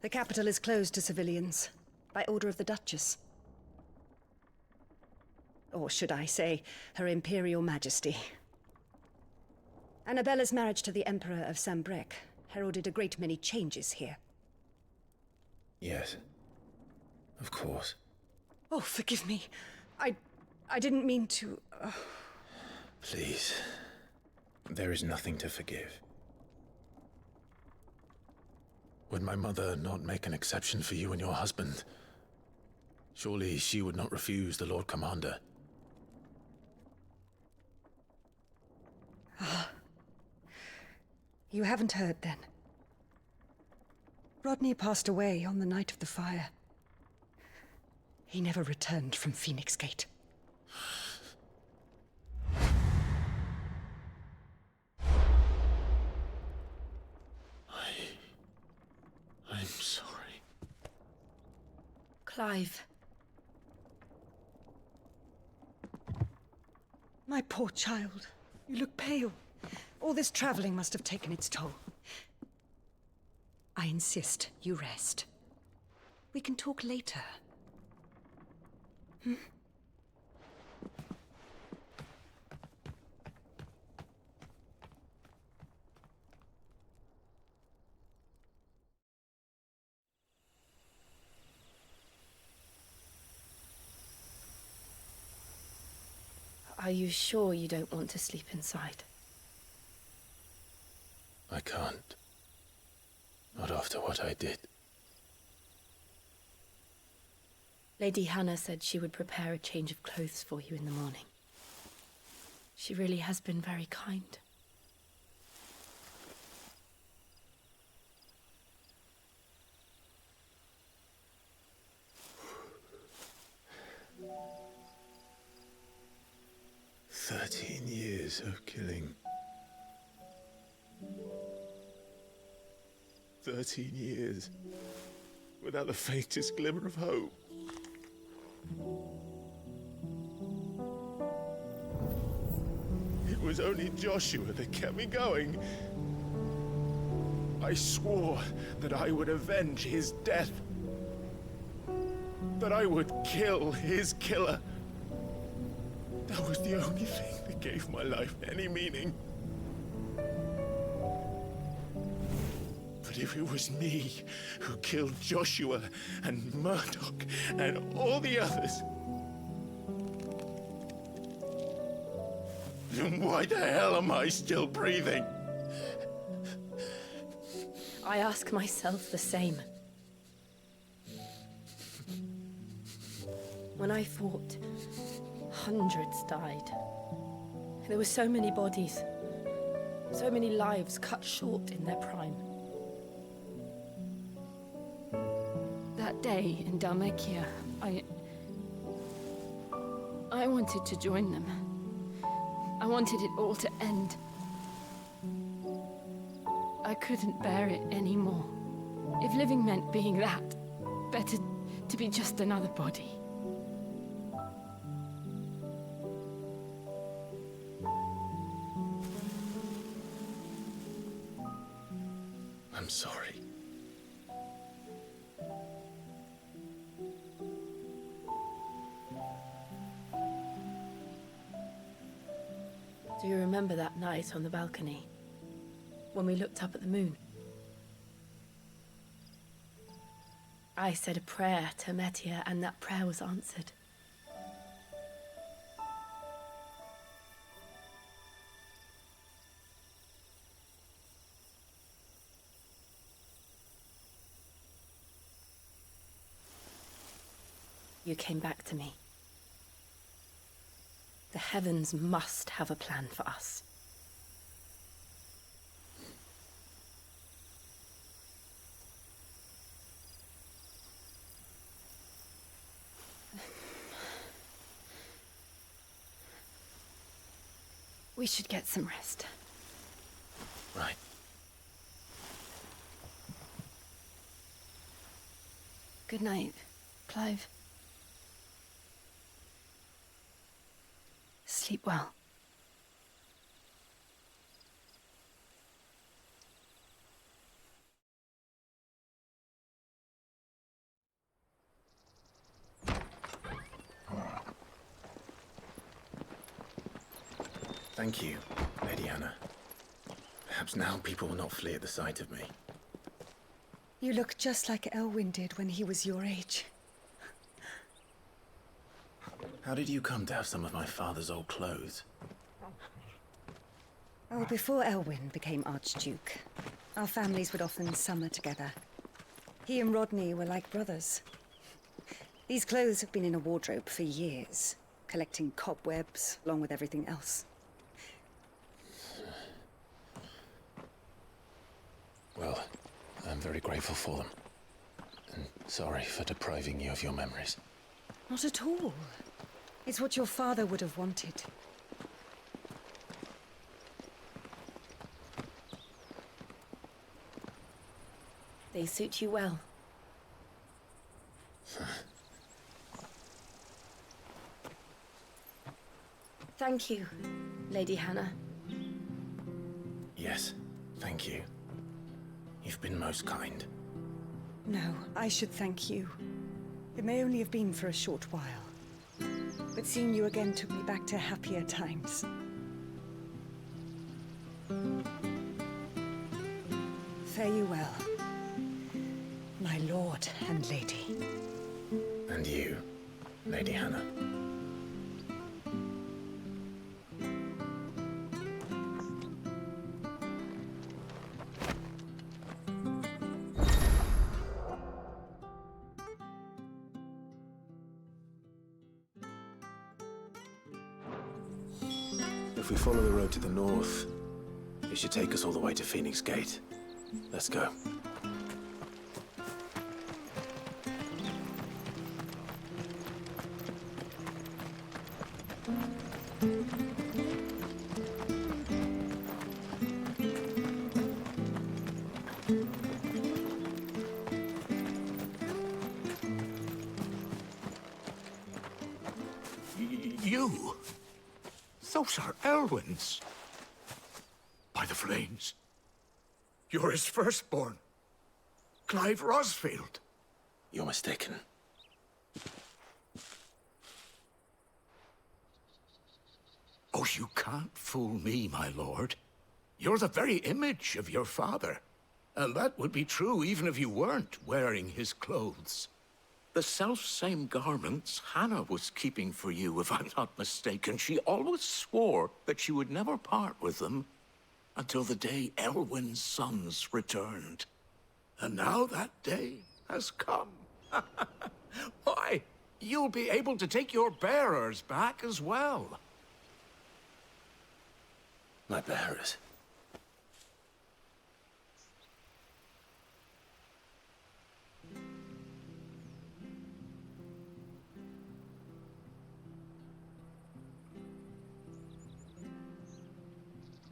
Speaker 21: The capital is closed to civilians, by order of the Duchess. Or should I say, Her Imperial Majesty. Annabella's marriage to the Emperor of Sambrec heralded a great many changes here.
Speaker 3: Yes. Of course.
Speaker 21: Oh, forgive me. I didn't mean to...
Speaker 3: Please. There is nothing to forgive. Would my mother not make an exception for you and your husband? Surely she would not refuse the Lord Commander.
Speaker 21: You haven't heard, then. Rodney passed away on the night of the fire. He never returned from Phoenix Gate.
Speaker 3: I'm sorry.
Speaker 16: Clive.
Speaker 21: My poor child. You look pale. All this traveling must have taken its toll. I insist you rest. We can talk later. Hmm?
Speaker 16: Are you sure you don't want to sleep inside?
Speaker 3: I can't. Not after what I did.
Speaker 16: Lady Hannah said she would prepare a change of clothes for you in the morning. She really has been very kind.
Speaker 3: "13 years of killing. 13 years without the faintest glimmer of hope. It was only Joshua that kept me going. I swore that I would avenge his death. That I would kill his killer. That was the only thing that gave my life any meaning. But But if it was me who killed Joshua and Murdoch and all the others, then why the hell am I still breathing?
Speaker 16: I ask myself the same. When I fought, hundreds died. There were so many bodies, so many lives cut short in their prime.
Speaker 5: That day in Dalmekia, I wanted to join them. I wanted it all to end. I couldn't bear it anymore. If living meant being that, better to be just another body.
Speaker 3: I'm sorry.
Speaker 16: Do you remember that night on the balcony? When we looked up at the moon? I said a prayer to Metia, and that prayer was answered. You came back to me. The heavens must have a plan for us.
Speaker 5: We should get some rest.
Speaker 3: Right.
Speaker 5: Good night, Clive. Sleep well.
Speaker 3: Thank you, Lady Hannah. Perhaps now people will not flee at the sight of me.
Speaker 21: You look just like Elwyn did when he was your age.
Speaker 3: How did you come to have some of my father's old clothes?
Speaker 21: Oh, before Elwyn became Archduke, our families would often summer together. He and Rodney were like brothers. These clothes have been in a wardrobe for years, collecting cobwebs along with everything else.
Speaker 3: Well, I'm very grateful for them. And sorry for depriving you of your memories.
Speaker 21: Not at all. It's what your father would have wanted.
Speaker 16: They suit you well. Thank you, Lady Hannah.
Speaker 3: Yes, thank you. You've been most kind.
Speaker 21: No, I should thank you. It may only have been for a short while, but seeing you again took me back to happier times. Fare you well, my lord and lady.
Speaker 3: And you, Lady Hannah. If we follow the road to the north, it should take us all the way to Phoenix Gate. Let's go.
Speaker 1: You? Those are Elwyn's. By the flames. You're his firstborn. Clive Rosfield.
Speaker 3: You're mistaken.
Speaker 1: Oh, you can't fool me, my lord. You're the very image of your father.
Speaker 2: And that would be true even if you weren't wearing his clothes. The self-same garments Hannah was keeping for you, if I'm not mistaken. She always swore that she would never part with them until the day Elwyn's sons returned. And now that day has come. Why, you'll be able to take your bearers back as well.
Speaker 3: My bearers?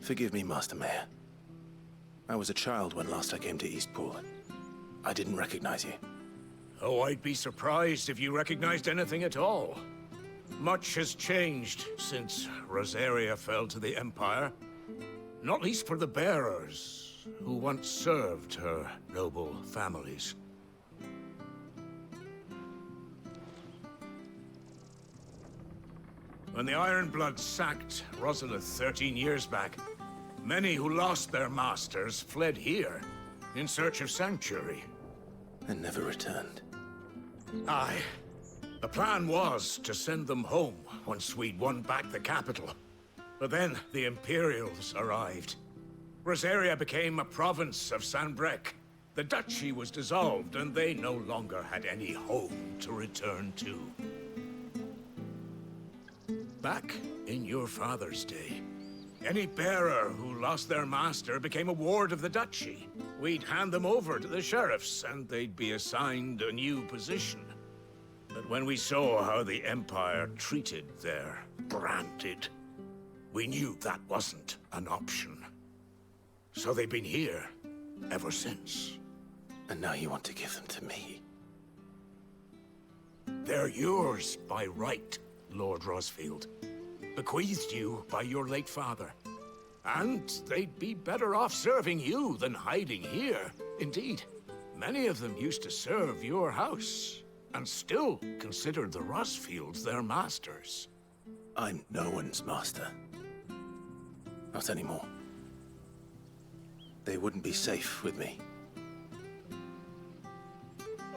Speaker 3: Forgive me, Master Mayor. I was a child when last I came to Eastpool. I didn't recognize you.
Speaker 2: Oh, I'd be surprised if you recognized anything at all. Much has changed since Rosaria fell to the Empire. Not least for the bearers, who once served her noble families. When the Ironbloods sacked Rosalith 13 years back, many who lost their masters fled here in search of sanctuary.
Speaker 3: And never returned.
Speaker 2: Aye. The plan was to send them home once we'd won back the capital. But then the Imperials arrived. Rosaria became a province of Sanbreque. The duchy was dissolved, and they no longer had any home to return to. Back in your father's day, any bearer who lost their master became a ward of the duchy. We'd hand them over to the sheriffs, and they'd be assigned a new position. But when we saw how the Empire treated their branded, we knew that wasn't an option. So they've been here ever since.
Speaker 3: And now you want to give them to me?
Speaker 2: They're yours by right, Lord Rosfield. Bequeathed you by your late father. And they'd be better off serving you than hiding here. Indeed, many of them used to serve your house, and still considered the Rosfields their masters.
Speaker 3: I'm no one's master. Not anymore. They wouldn't be safe with me.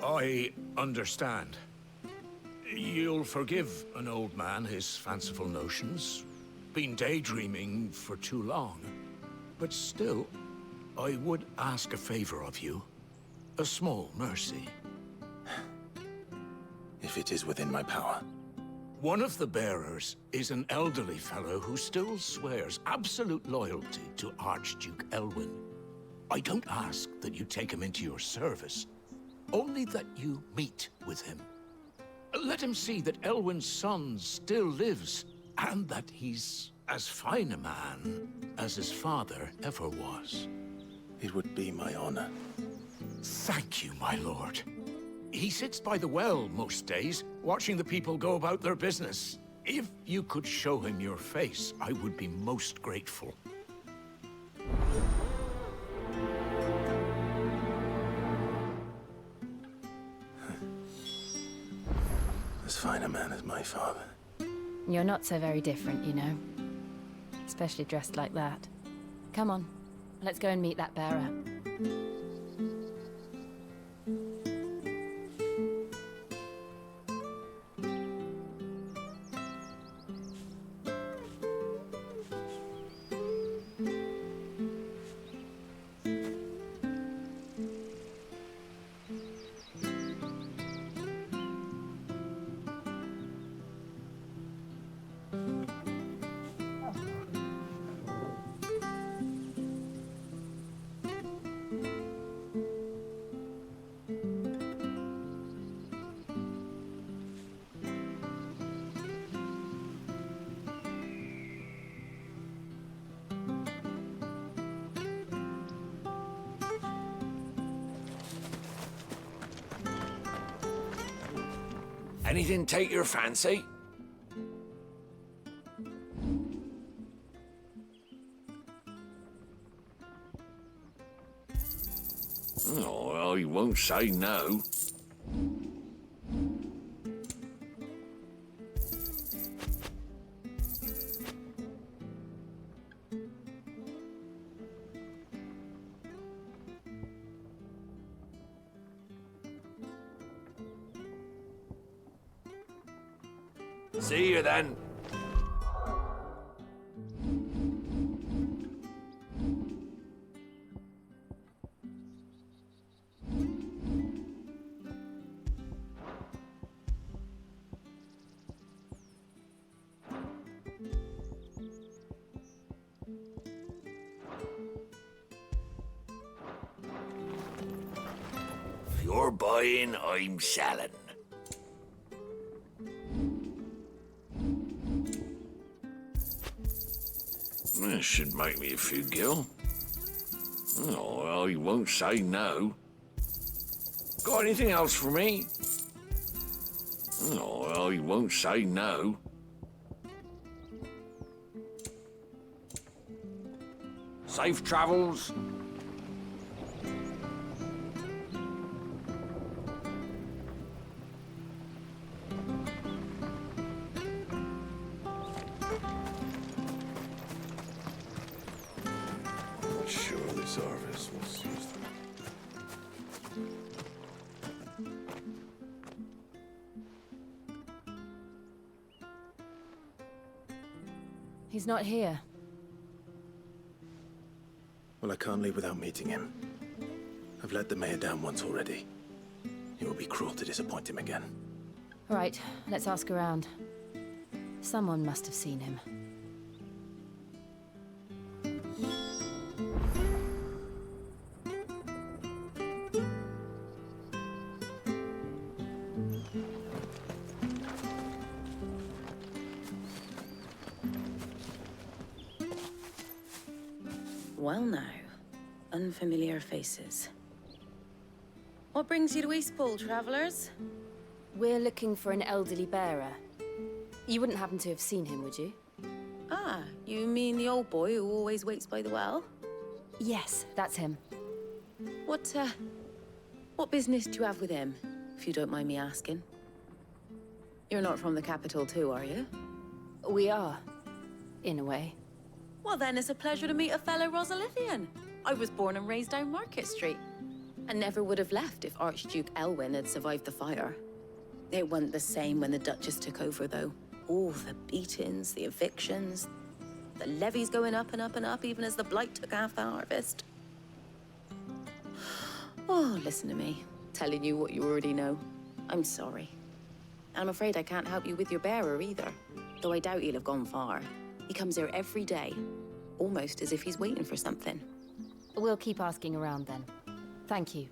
Speaker 2: I understand. You'll forgive an old man his fanciful notions. Been daydreaming for too long. But still, I would ask a favor of you. A small mercy.
Speaker 3: If it is within my power.
Speaker 2: One of the bearers is an elderly fellow who still swears absolute loyalty to Archduke Elwyn. I don't ask that you take him into your service, only that you meet with him. Let him see that Elwyn's son still lives, and that he's as fine a man as his father ever was.
Speaker 3: It would be my honor.
Speaker 2: Thank you, my lord. He sits by the well most days, watching the people go about their business. If you could show him your face, I would be most grateful.
Speaker 3: As fine a man as my father.
Speaker 5: You're not so very different, you know. Especially dressed like that. Come on, let's go and meet that bearer.
Speaker 2: Anything take your fancy? Oh, well, you won't say no.
Speaker 3: See you then.
Speaker 4: If you're buying, I'm selling.
Speaker 3: This should make me a few gil. Oh, well, he won't say no. Got anything else for me? Oh, well, he won't say no. Safe travels.
Speaker 19: I'm sure this harvest will see us through.
Speaker 5: He's not here.
Speaker 3: Well, I can't leave without meeting him. I've let the mayor down once already. It would be cruel to disappoint him again.
Speaker 5: Right, let's ask around. Someone must have seen him.
Speaker 11: Well now, unfamiliar faces. What brings you to Eastpool, travellers?
Speaker 5: We're looking for an elderly bearer. You wouldn't happen to have seen him, would you?
Speaker 11: Ah, you mean the old boy who always waits by the well?
Speaker 5: Yes, that's him.
Speaker 11: What business do you have with him, if you don't mind me asking? You're not from the capital too, are you?
Speaker 5: We are, in a way.
Speaker 11: Well then, it's a pleasure to meet a fellow Rosalithian. I was born and raised down Market Street. And never would have left if Archduke Elwyn had survived the fire. It wasn't the same when the Duchess took over, though. All the beatings, the evictions, the levies going up and up and up, even as the blight took half the harvest. Oh, listen to me, telling you what you already know. I'm sorry. I'm afraid I can't help you with your bearer either, though I doubt he'll have gone far. He comes here every day, almost as if he's waiting for something.
Speaker 5: We'll keep asking around then. Thank you.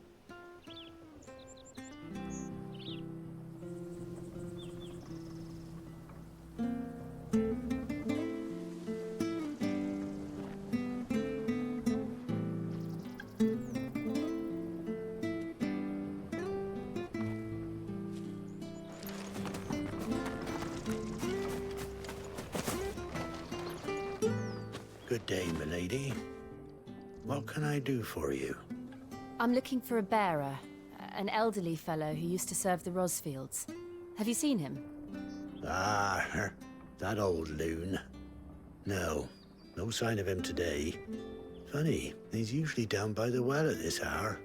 Speaker 7: Good day, milady. What can I do for you?
Speaker 5: I'm looking for a bearer, an elderly fellow who used to serve the Rosfields. Have you seen him?
Speaker 7: Ah, that old loon. No sign of him today. Funny, he's usually down by the well at this hour,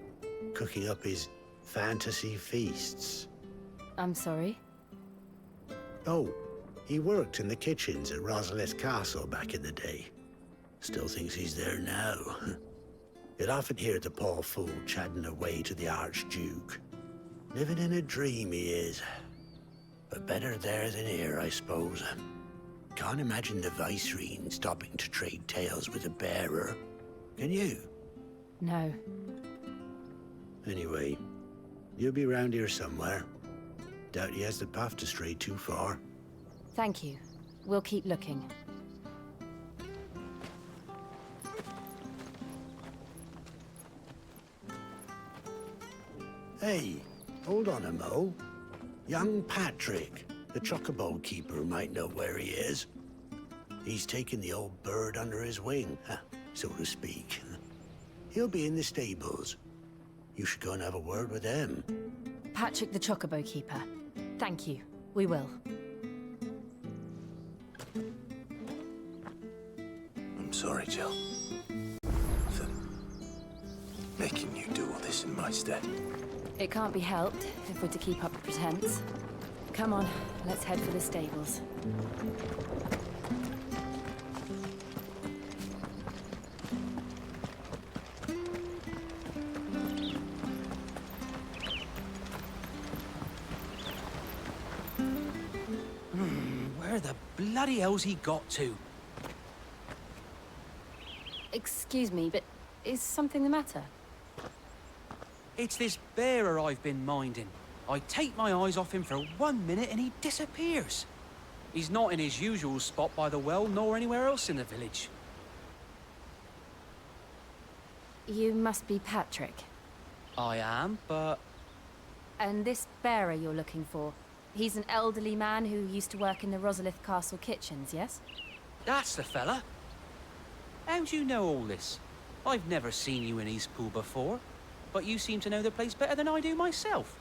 Speaker 7: cooking up his fantasy feasts.
Speaker 5: I'm sorry?
Speaker 7: Oh, he worked in the kitchens at Rosalith Castle back in the day. Still thinks he's there now. You'd often hear the poor fool chatting away to the Archduke. Living in a dream he is. But better there than here, I suppose. Can't imagine the Vicereine stopping to trade tales with a bearer. Can you?
Speaker 5: No.
Speaker 7: Anyway, you'll be round here somewhere. Doubt he has the path to stray too far.
Speaker 5: Thank you. We'll keep looking.
Speaker 7: Hey, hold on a mo. Young Patrick, the chocobo keeper, might know where he is. He's taken the old bird under his wing, so to speak. He'll be in the stables. You should go and have a word with him.
Speaker 5: Patrick the chocobo keeper. Thank you. We will.
Speaker 3: I'm sorry, Jill. For making you do all this in my stead.
Speaker 5: It can't be helped if we're to keep up the pretense. Come on, let's head for the stables.
Speaker 8: Where the bloody hell's he got to?
Speaker 5: Excuse me, but is something the matter?
Speaker 8: It's this bearer I've been minding. I take my eyes off him for 1 minute and he disappears. He's not in his usual spot by the well, nor anywhere else in the village.
Speaker 5: You must be Patrick.
Speaker 8: I am, but...
Speaker 5: And this bearer you're looking for, he's an elderly man who used to work in the Rosalith Castle kitchens, yes?
Speaker 8: That's the fella. How do you know all this? I've never seen you in Eastpool before, but you seem to know the place better than I do myself.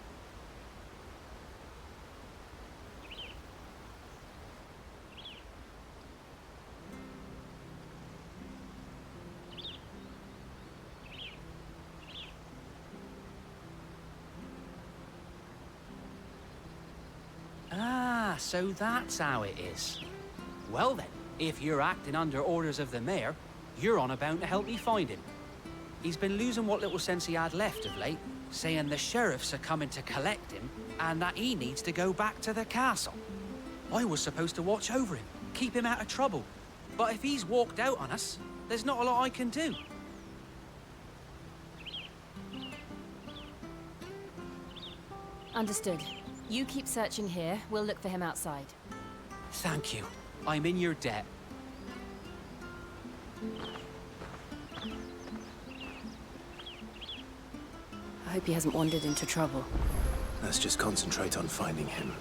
Speaker 8: Ah, so that's how it is. Well then, if you're acting under orders of the mayor, you're on about to help me find him. He's been losing what little sense he had left of late, saying the sheriffs are coming to collect him and that he needs to go back to the castle. I was supposed to watch over him, keep him out of trouble. But if he's walked out on us, there's not a lot I can do.
Speaker 5: Understood. You keep searching here, we'll look for him outside.
Speaker 8: Thank you. I'm in your debt.
Speaker 5: I hope he hasn't wandered into trouble.
Speaker 3: Let's just concentrate on finding him.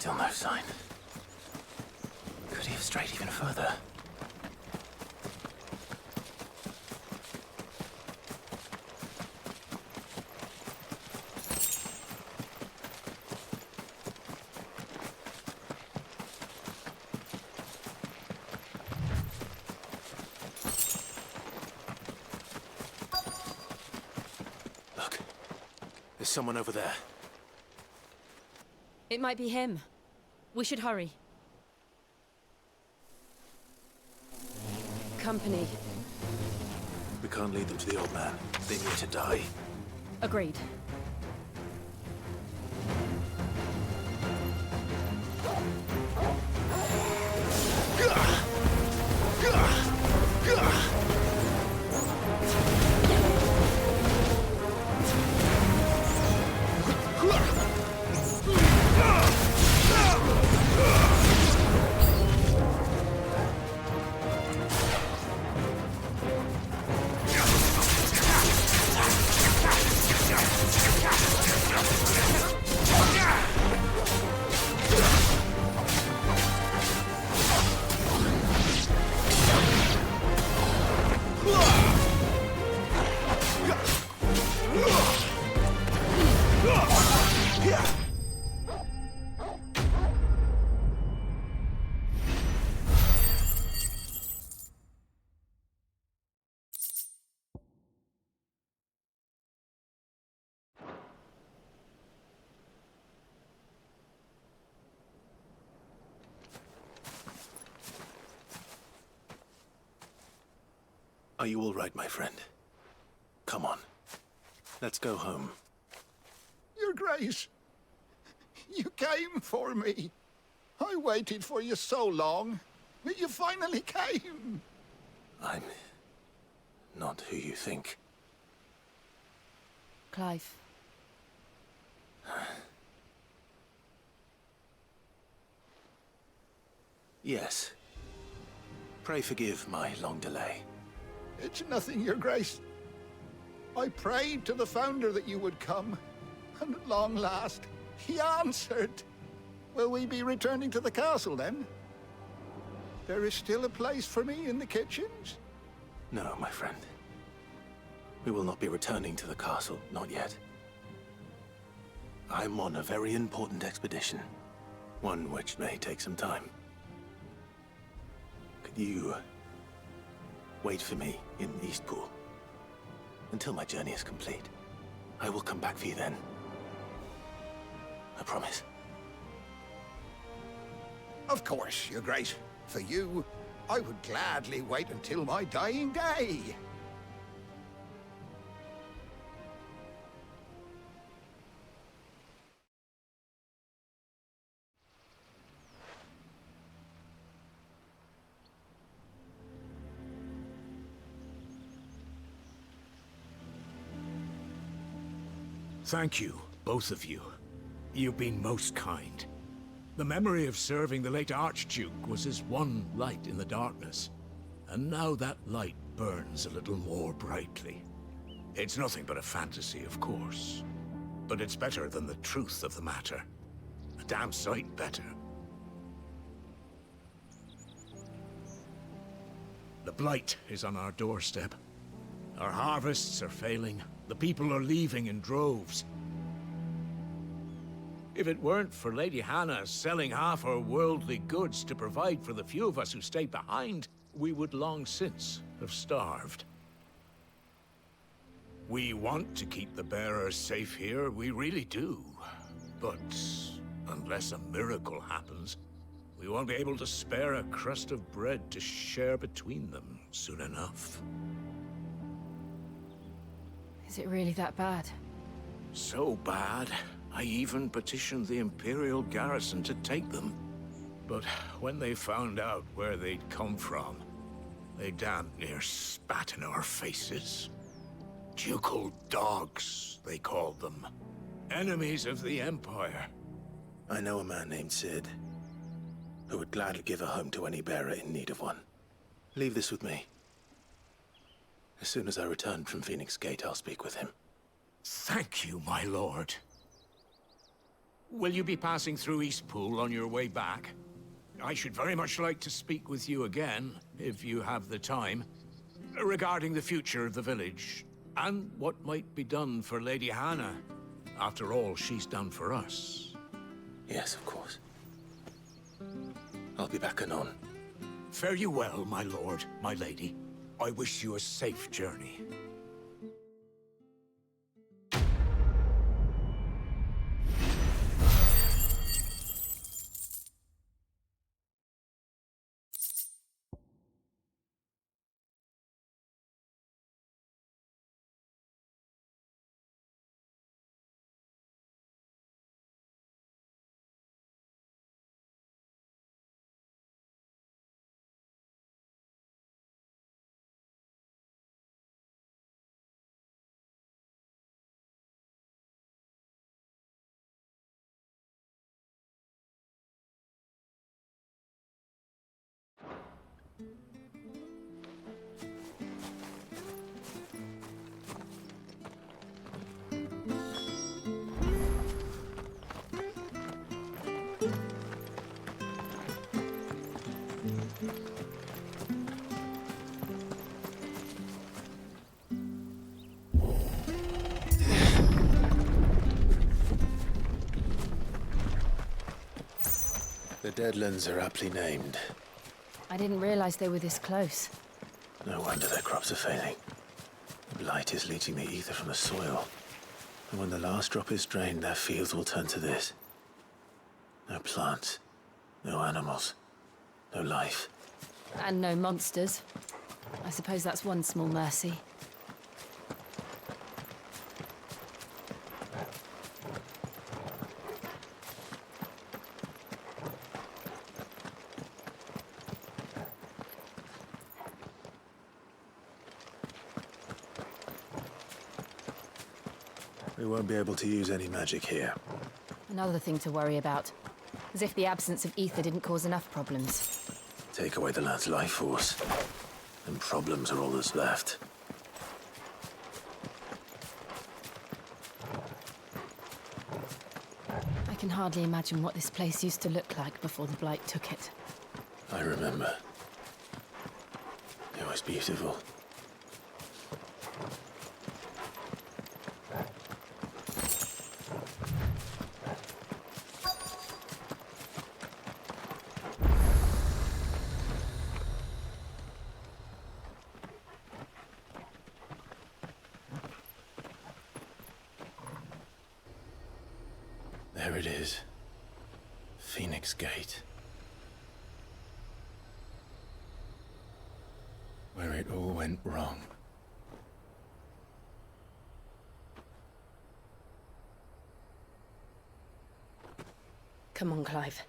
Speaker 3: Still no sign. Could he have strayed even further? Look, there's someone over there.
Speaker 5: It might be him. We should hurry. Company.
Speaker 3: We can't lead them to the old man. They need to die.
Speaker 5: Agreed.
Speaker 3: Are you all right, my friend? Come on. Let's go home.
Speaker 12: Your Grace, you came for me. I waited for you so long, but you finally came.
Speaker 3: I'm not who you think.
Speaker 5: Clive.
Speaker 3: Yes. Pray forgive my long delay.
Speaker 12: It's nothing, Your Grace. I prayed to the Founder that you would come, and at long last, he answered. Will we be returning to the castle, then? There is still a place for me in the kitchens?
Speaker 3: No, my friend. We will not be returning to the castle, not yet. I'm on a very important expedition, one which may take some time. Could you wait for me in Eastpool until my journey is complete? I will come back for you then. I promise.
Speaker 12: Of course, Your Grace. For you, I would gladly wait until my dying day.
Speaker 2: Thank you, both of you. You've been most kind. The memory of serving the late Archduke was his one light in the darkness. And now that light burns a little more brightly. It's nothing but a fantasy, of course. But it's better than the truth of the matter. A damn sight better. The blight is on our doorstep. Our harvests are failing. The people are leaving in droves. If it weren't for Lady Hannah selling half her worldly goods to provide for the few of us who stayed behind, we would long since have starved. We want to keep the bearers safe here, we really do. But unless a miracle happens, we won't be able to spare a crust of bread to share between them soon enough.
Speaker 5: Is it really that bad?
Speaker 2: So bad, I even petitioned the Imperial garrison to take them. But when they found out where they'd come from, they damn near spat in our faces. Ducal dogs, they called them. Enemies of the Empire.
Speaker 3: I know a man named Sid, who would gladly give a home to any bearer in need of one. Leave this with me. As soon as I return from Phoenix Gate, I'll speak with him.
Speaker 2: Thank you, my lord. Will you be passing through Eastpool on your way back? I should very much like to speak with you again, if you have the time, regarding the future of the village, and what might be done for Lady Hannah. After all she's done for us.
Speaker 3: Yes, of course. I'll be back anon.
Speaker 2: Fare you well, my lord, my lady. I wish you a safe journey.
Speaker 3: The Deadlands are aptly named.
Speaker 5: I didn't realize they were this close.
Speaker 3: No wonder their crops are failing. The blight is leaching the ether from the soil. And when the last drop is drained, their fields will turn to this. No plants, no animals, no life.
Speaker 5: And no monsters. I suppose that's one small mercy.
Speaker 3: We won't be able to use any magic here.
Speaker 5: Another thing to worry about. As if the absence of ether didn't cause enough problems.
Speaker 3: Take away the lad's life force, and problems are all that's left.
Speaker 5: I can hardly imagine what this place used to look like before the blight took it.
Speaker 3: I remember. It was beautiful. There it is. Phoenix Gate. Where it all went wrong.
Speaker 16: Come on, Clive.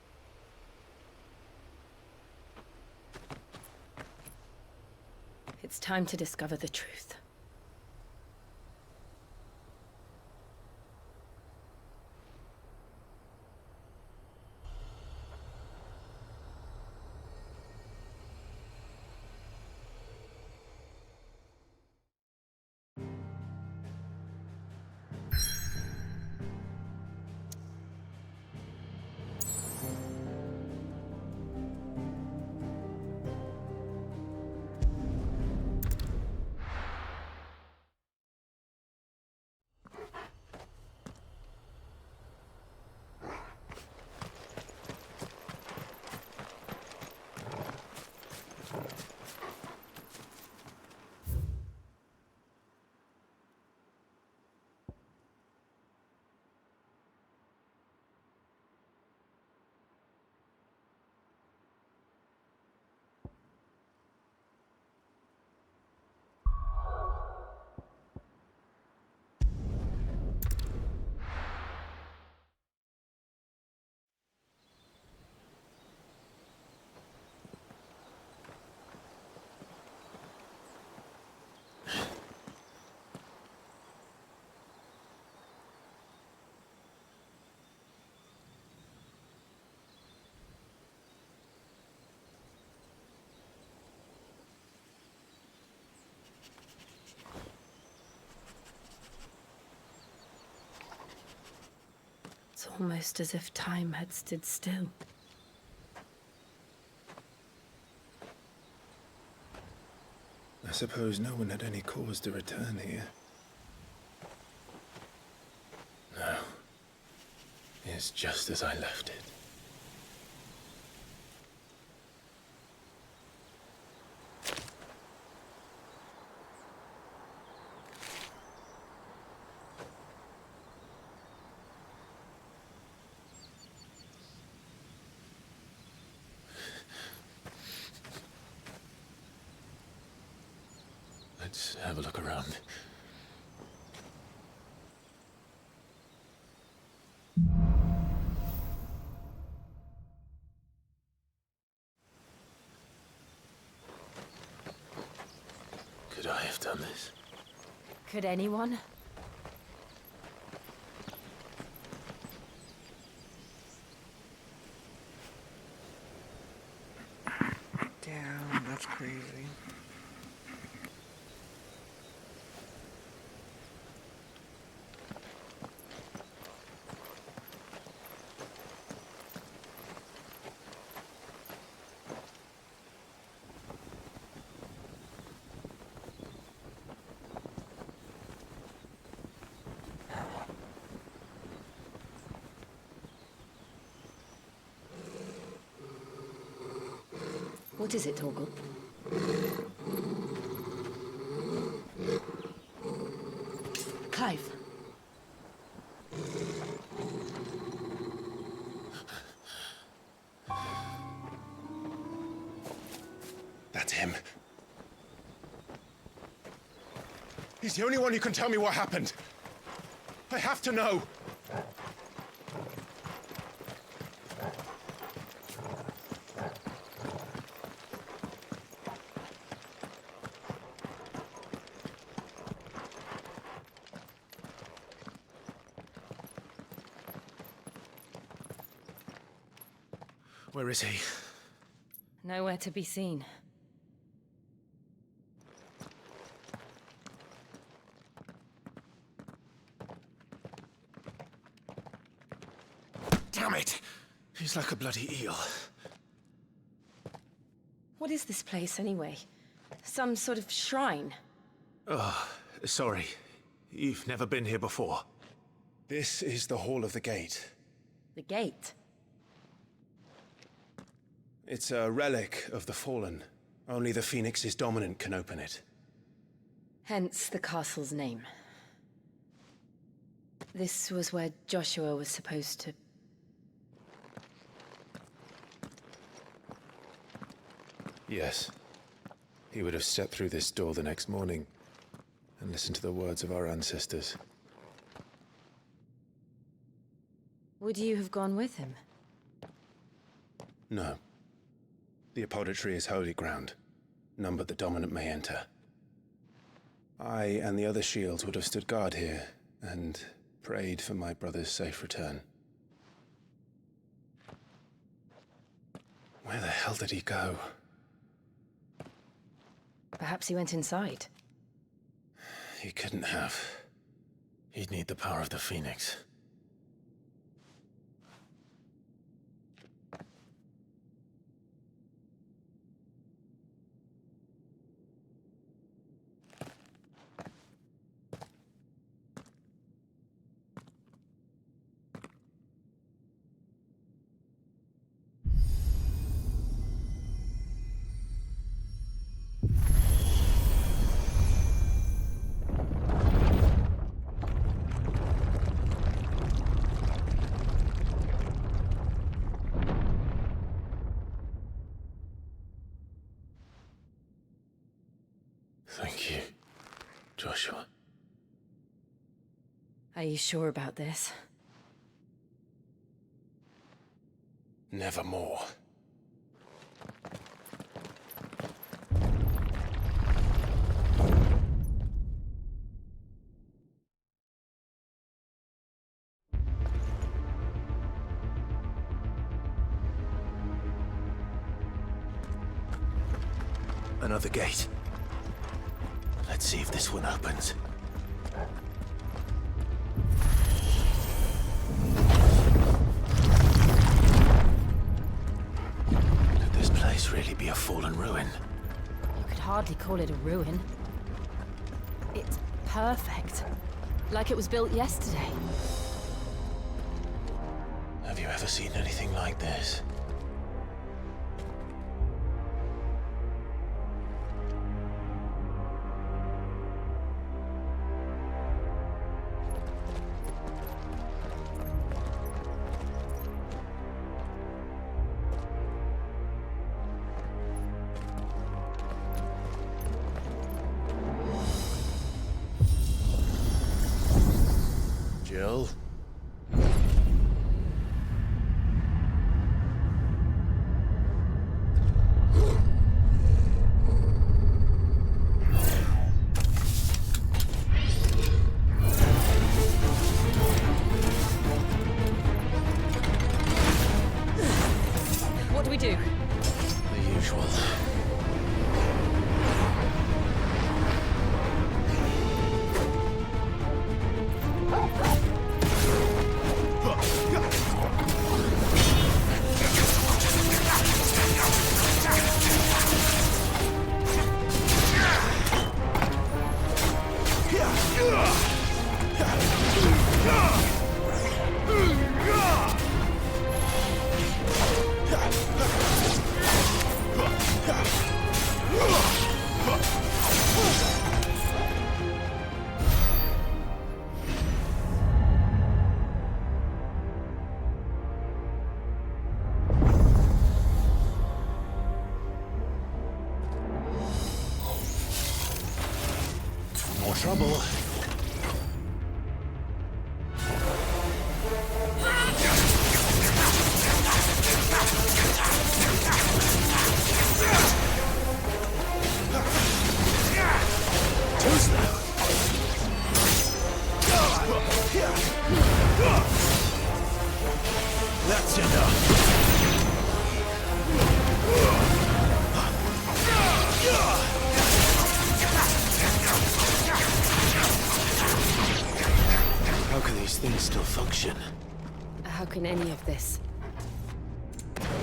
Speaker 16: It's time to discover the truth. almost as if time had stood still.
Speaker 3: I suppose no one had any cause to return here. No. It's just as I left it. Let's have a look around. Could I have done this?
Speaker 5: Could anyone?
Speaker 6: Damn, that's crazy.
Speaker 5: What is it, Torgal? Clive.
Speaker 3: That's him. He's the only one who can tell me what happened. I have to know. Where is he?
Speaker 5: Nowhere to be seen.
Speaker 3: Damn it! He's like a bloody eel.
Speaker 16: What is this place, anyway? Some sort of shrine?
Speaker 3: Oh, sorry. You've never been here before. This is the Hall of the Gate.
Speaker 16: The gate?
Speaker 3: It's a relic of the Fallen. Only the Phoenix's dominant can open it.
Speaker 16: Hence the castle's name. This was where Joshua was supposed to...
Speaker 3: Yes. He would have stepped through this door the next morning and listened to the words of our ancestors.
Speaker 16: Would you have gone with him?
Speaker 3: No. The apodatory is holy ground. None but the dominant may enter. I and the other shields would have stood guard here and prayed for my brother's safe return. Where the hell did he go?
Speaker 16: Perhaps he went inside.
Speaker 3: He couldn't have. He'd need the power of the Phoenix. Thank you, Joshua.
Speaker 16: Are you sure about this?
Speaker 3: Nevermore. Another gate. Let's see if this one opens. be a fallen ruin.
Speaker 5: You could hardly call it a ruin. It's perfect. Like it was built yesterday.
Speaker 3: Have you ever seen anything like this? Jill?
Speaker 5: What do we do?
Speaker 3: The usual. More trouble. Too slow. That's enough. How can these things still function?
Speaker 5: How can any of this?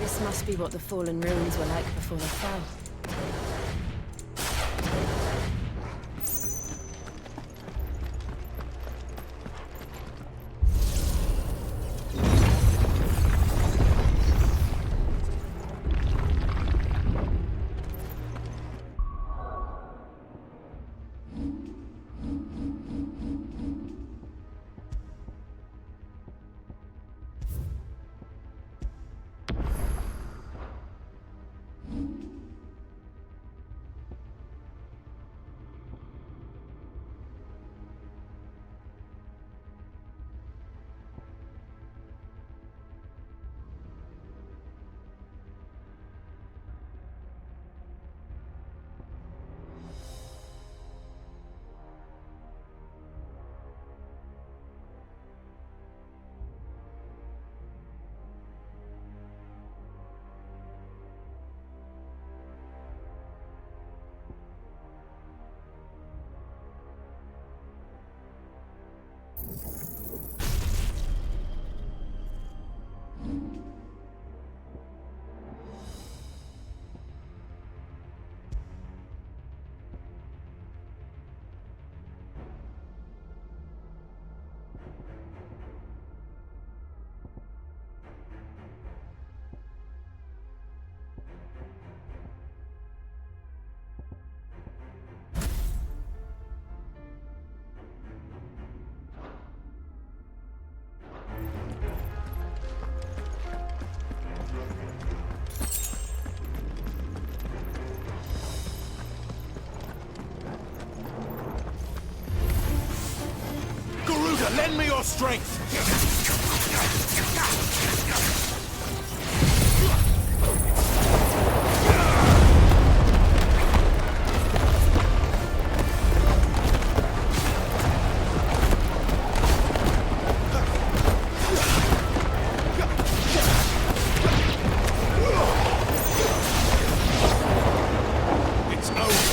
Speaker 5: This must be what the fallen ruins were like before they fell.
Speaker 1: Lend me your strength! It's over.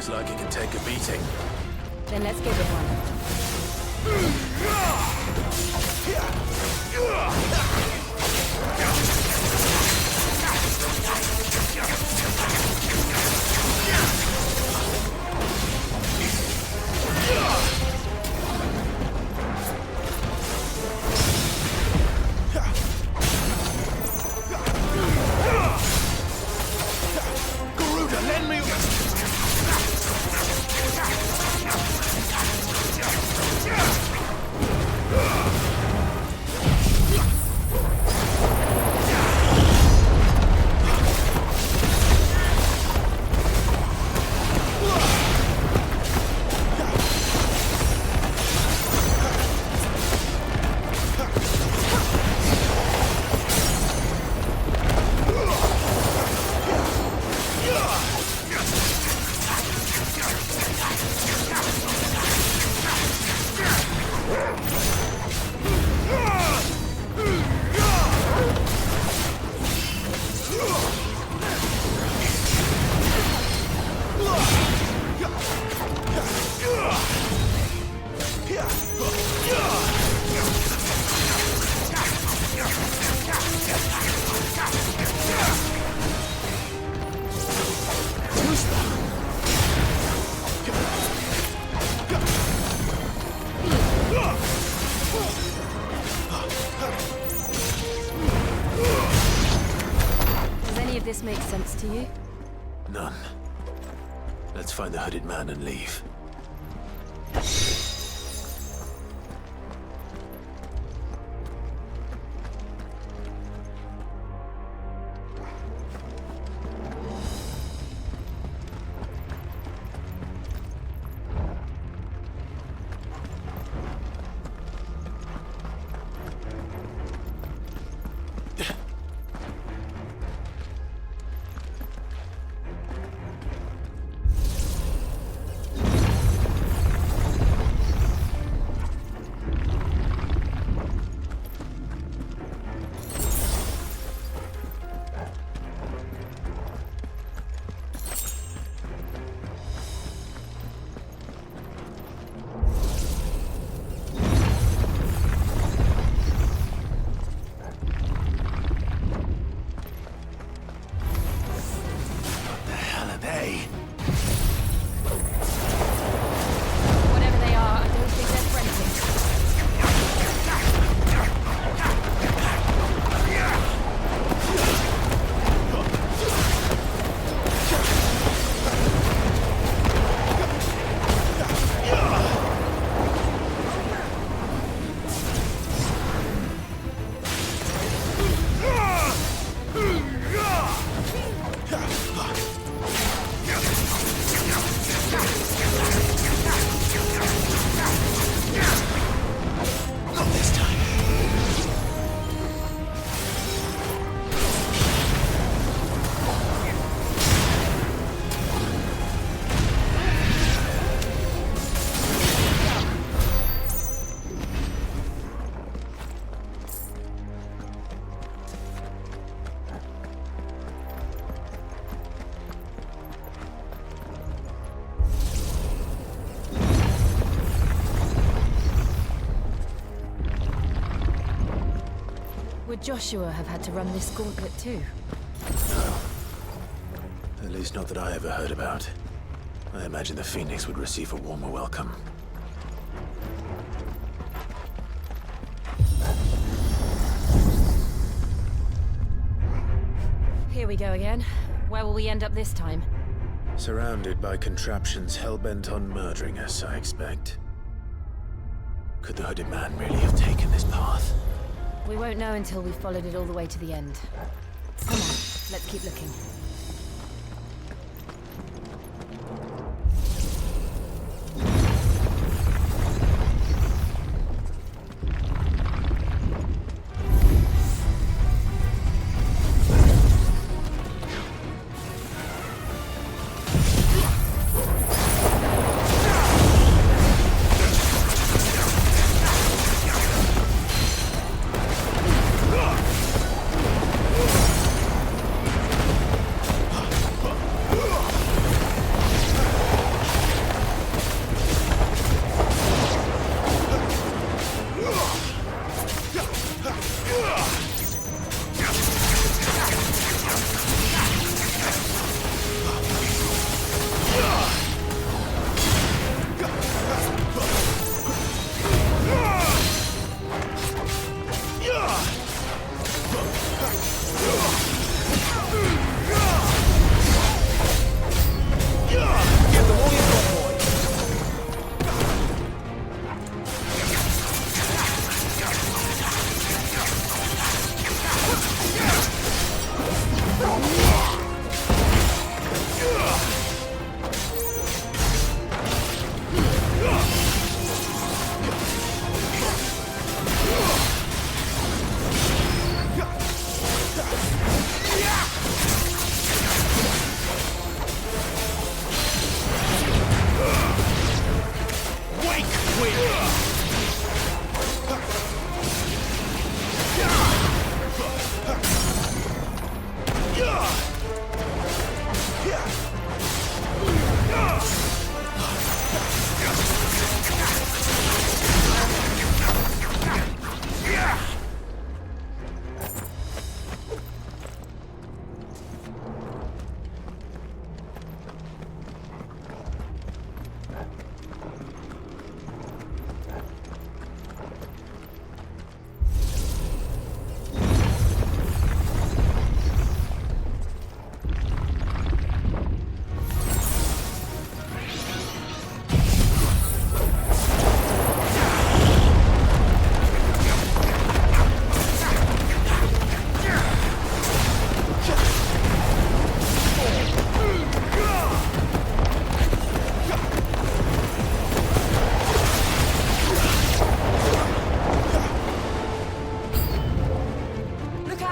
Speaker 3: Looks like it can take a beating.
Speaker 5: Then let's give it one.
Speaker 3: Garuda, lend me...
Speaker 5: Does any of this make sense to you?
Speaker 3: None. Let's find the hooded man and leave.
Speaker 5: Whatever they are, I don't think they're friendly.
Speaker 3: Not this time.
Speaker 5: Would Joshua have had to run this gauntlet too?
Speaker 3: At least not that I ever heard about. I imagine the Phoenix would receive a warmer welcome.
Speaker 5: Here we go again. Where will we end up this time?
Speaker 3: Surrounded by contraptions hell-bent on murdering us, I expect. Could the hooded man really have taken this path?
Speaker 5: We won't know until we've followed it all the way to the end. Come on, let's keep looking.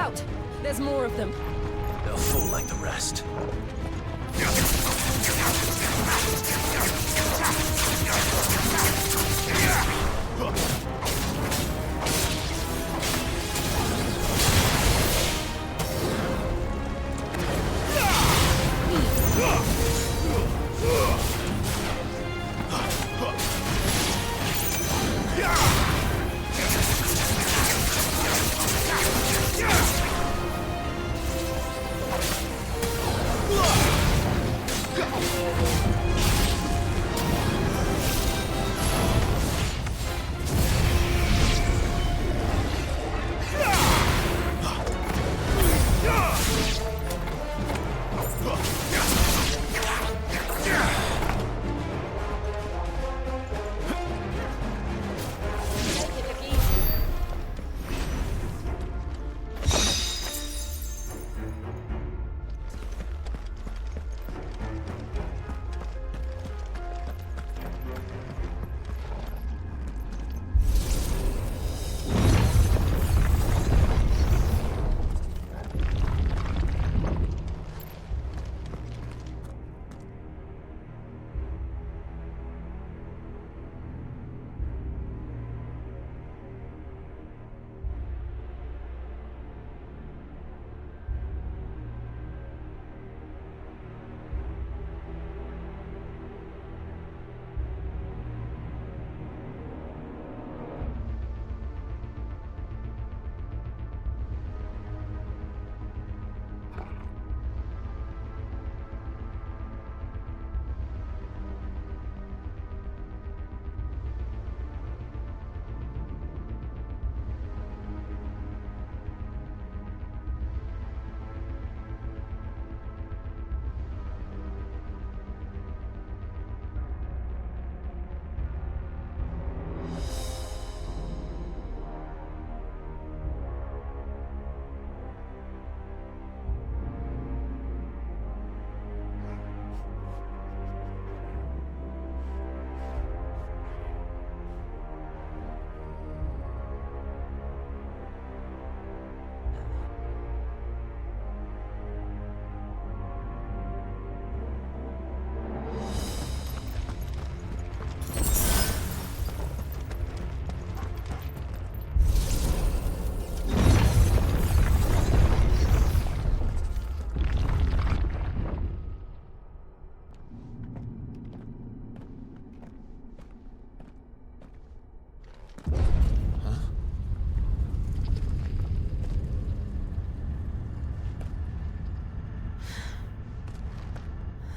Speaker 16: out! There's more of them.
Speaker 3: They'll fall like the rest.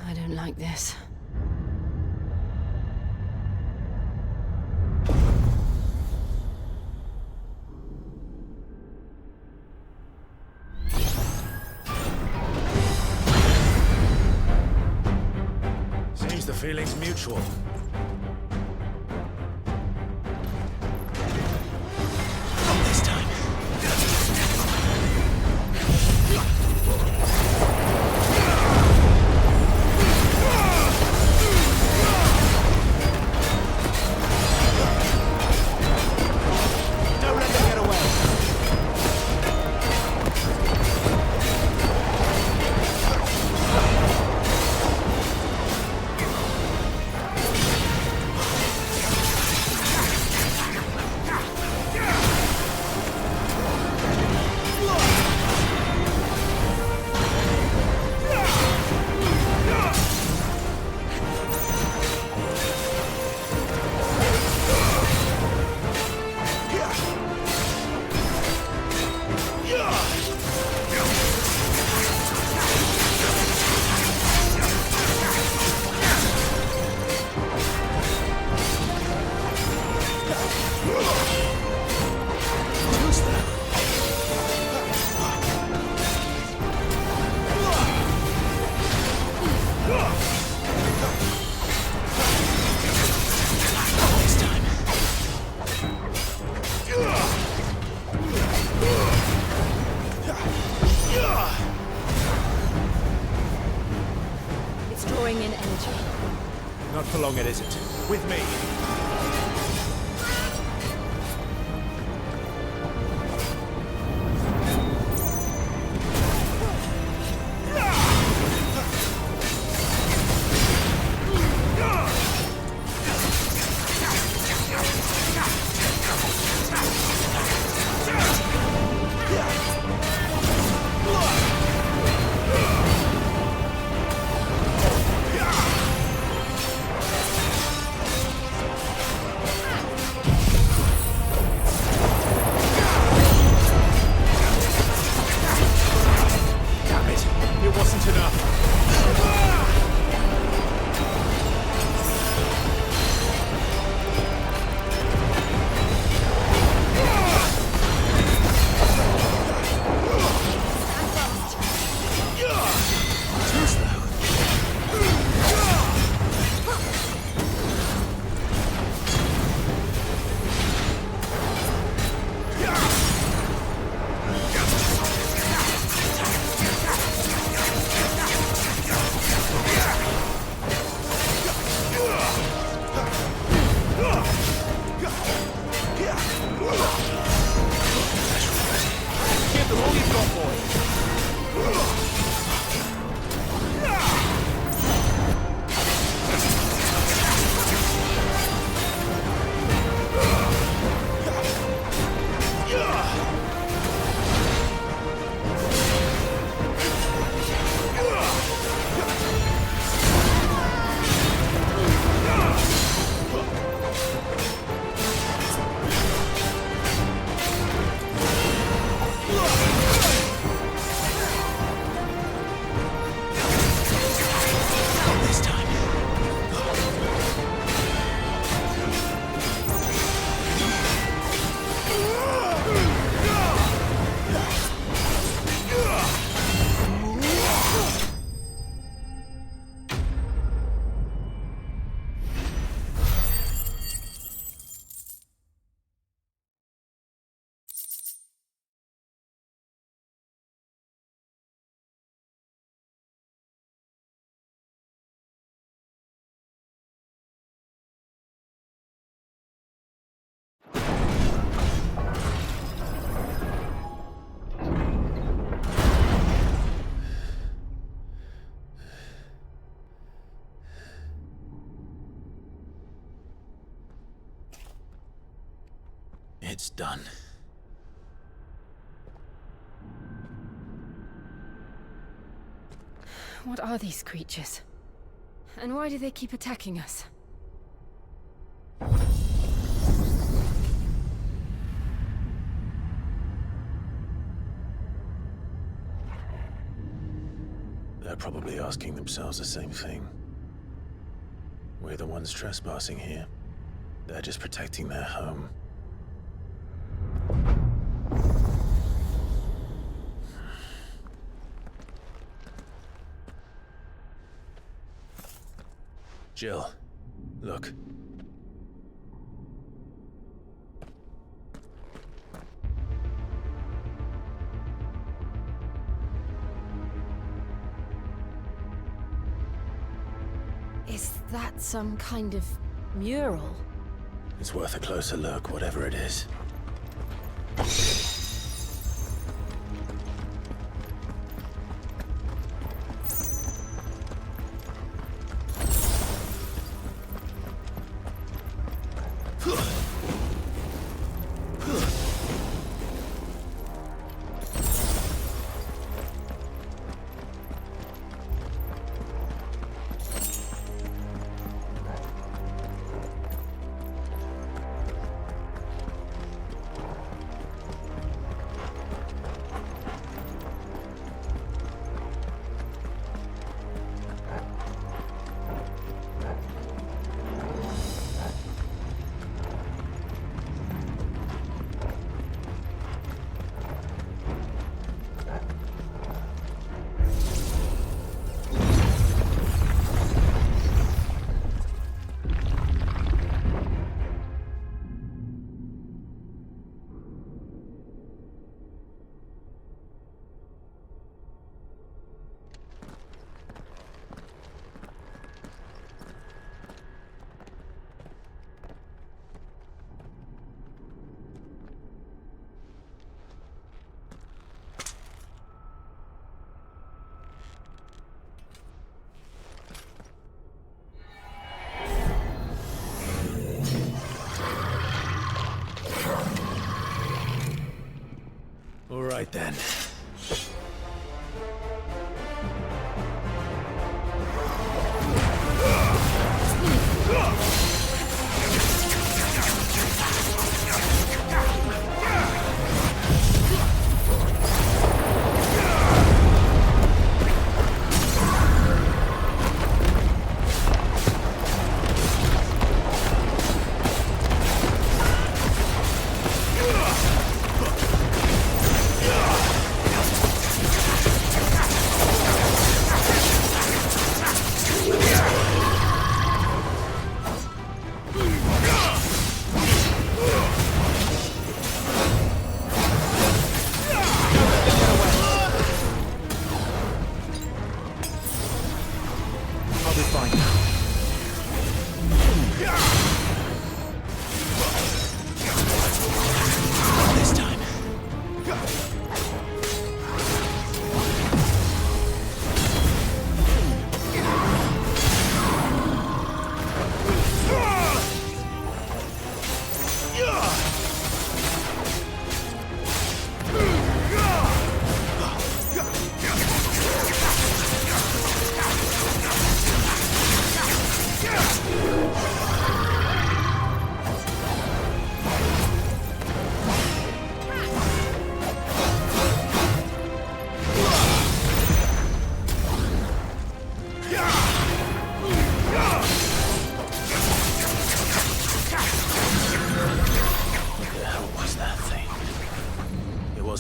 Speaker 16: I don't like this.
Speaker 3: Seems the feeling's mutual. Not this time. Don't let them get away.
Speaker 16: It's drawing in energy.
Speaker 3: Not for long, it isn't. With me. It's done.
Speaker 5: What are these creatures? And why do they keep attacking us?
Speaker 3: They're probably asking themselves the same thing. We're the ones trespassing here. They're just protecting their home. Jill, look.
Speaker 5: Is that some kind of mural?
Speaker 3: It's worth a closer look, whatever it is. All right then.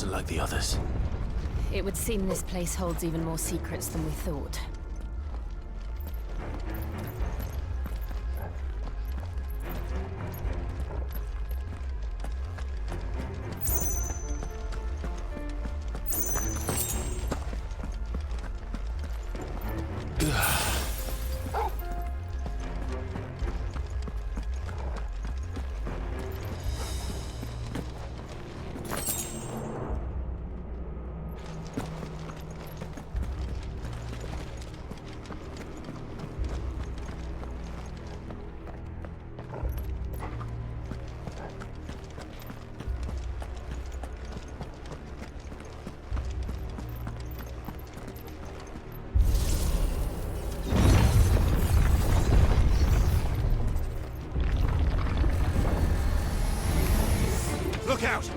Speaker 3: Like the others.
Speaker 5: It would seem this place holds even more secrets than we thought.
Speaker 1: Look out!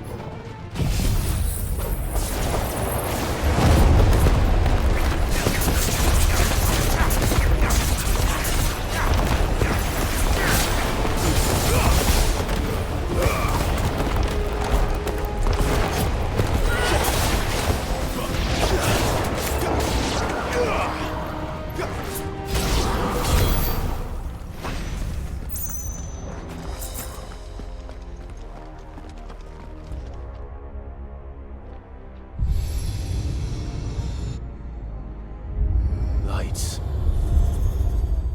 Speaker 3: Lights.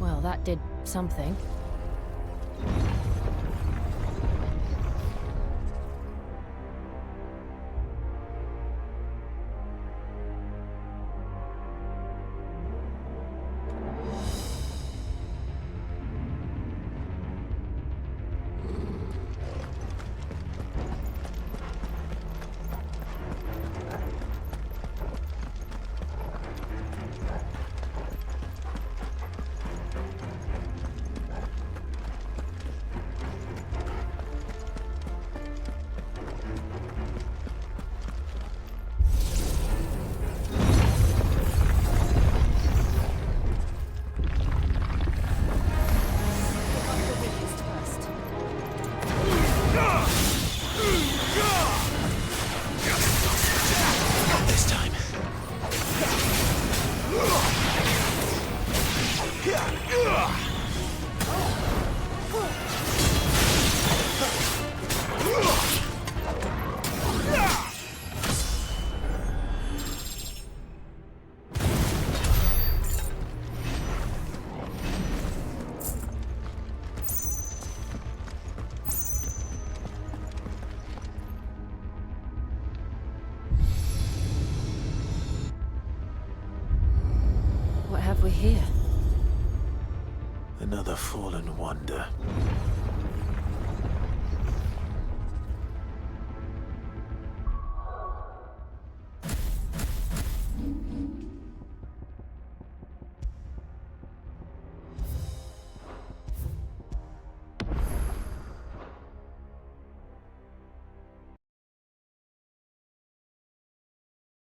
Speaker 5: Well, that did something.
Speaker 3: This time.
Speaker 5: What have we here?
Speaker 3: Another fallen wonder.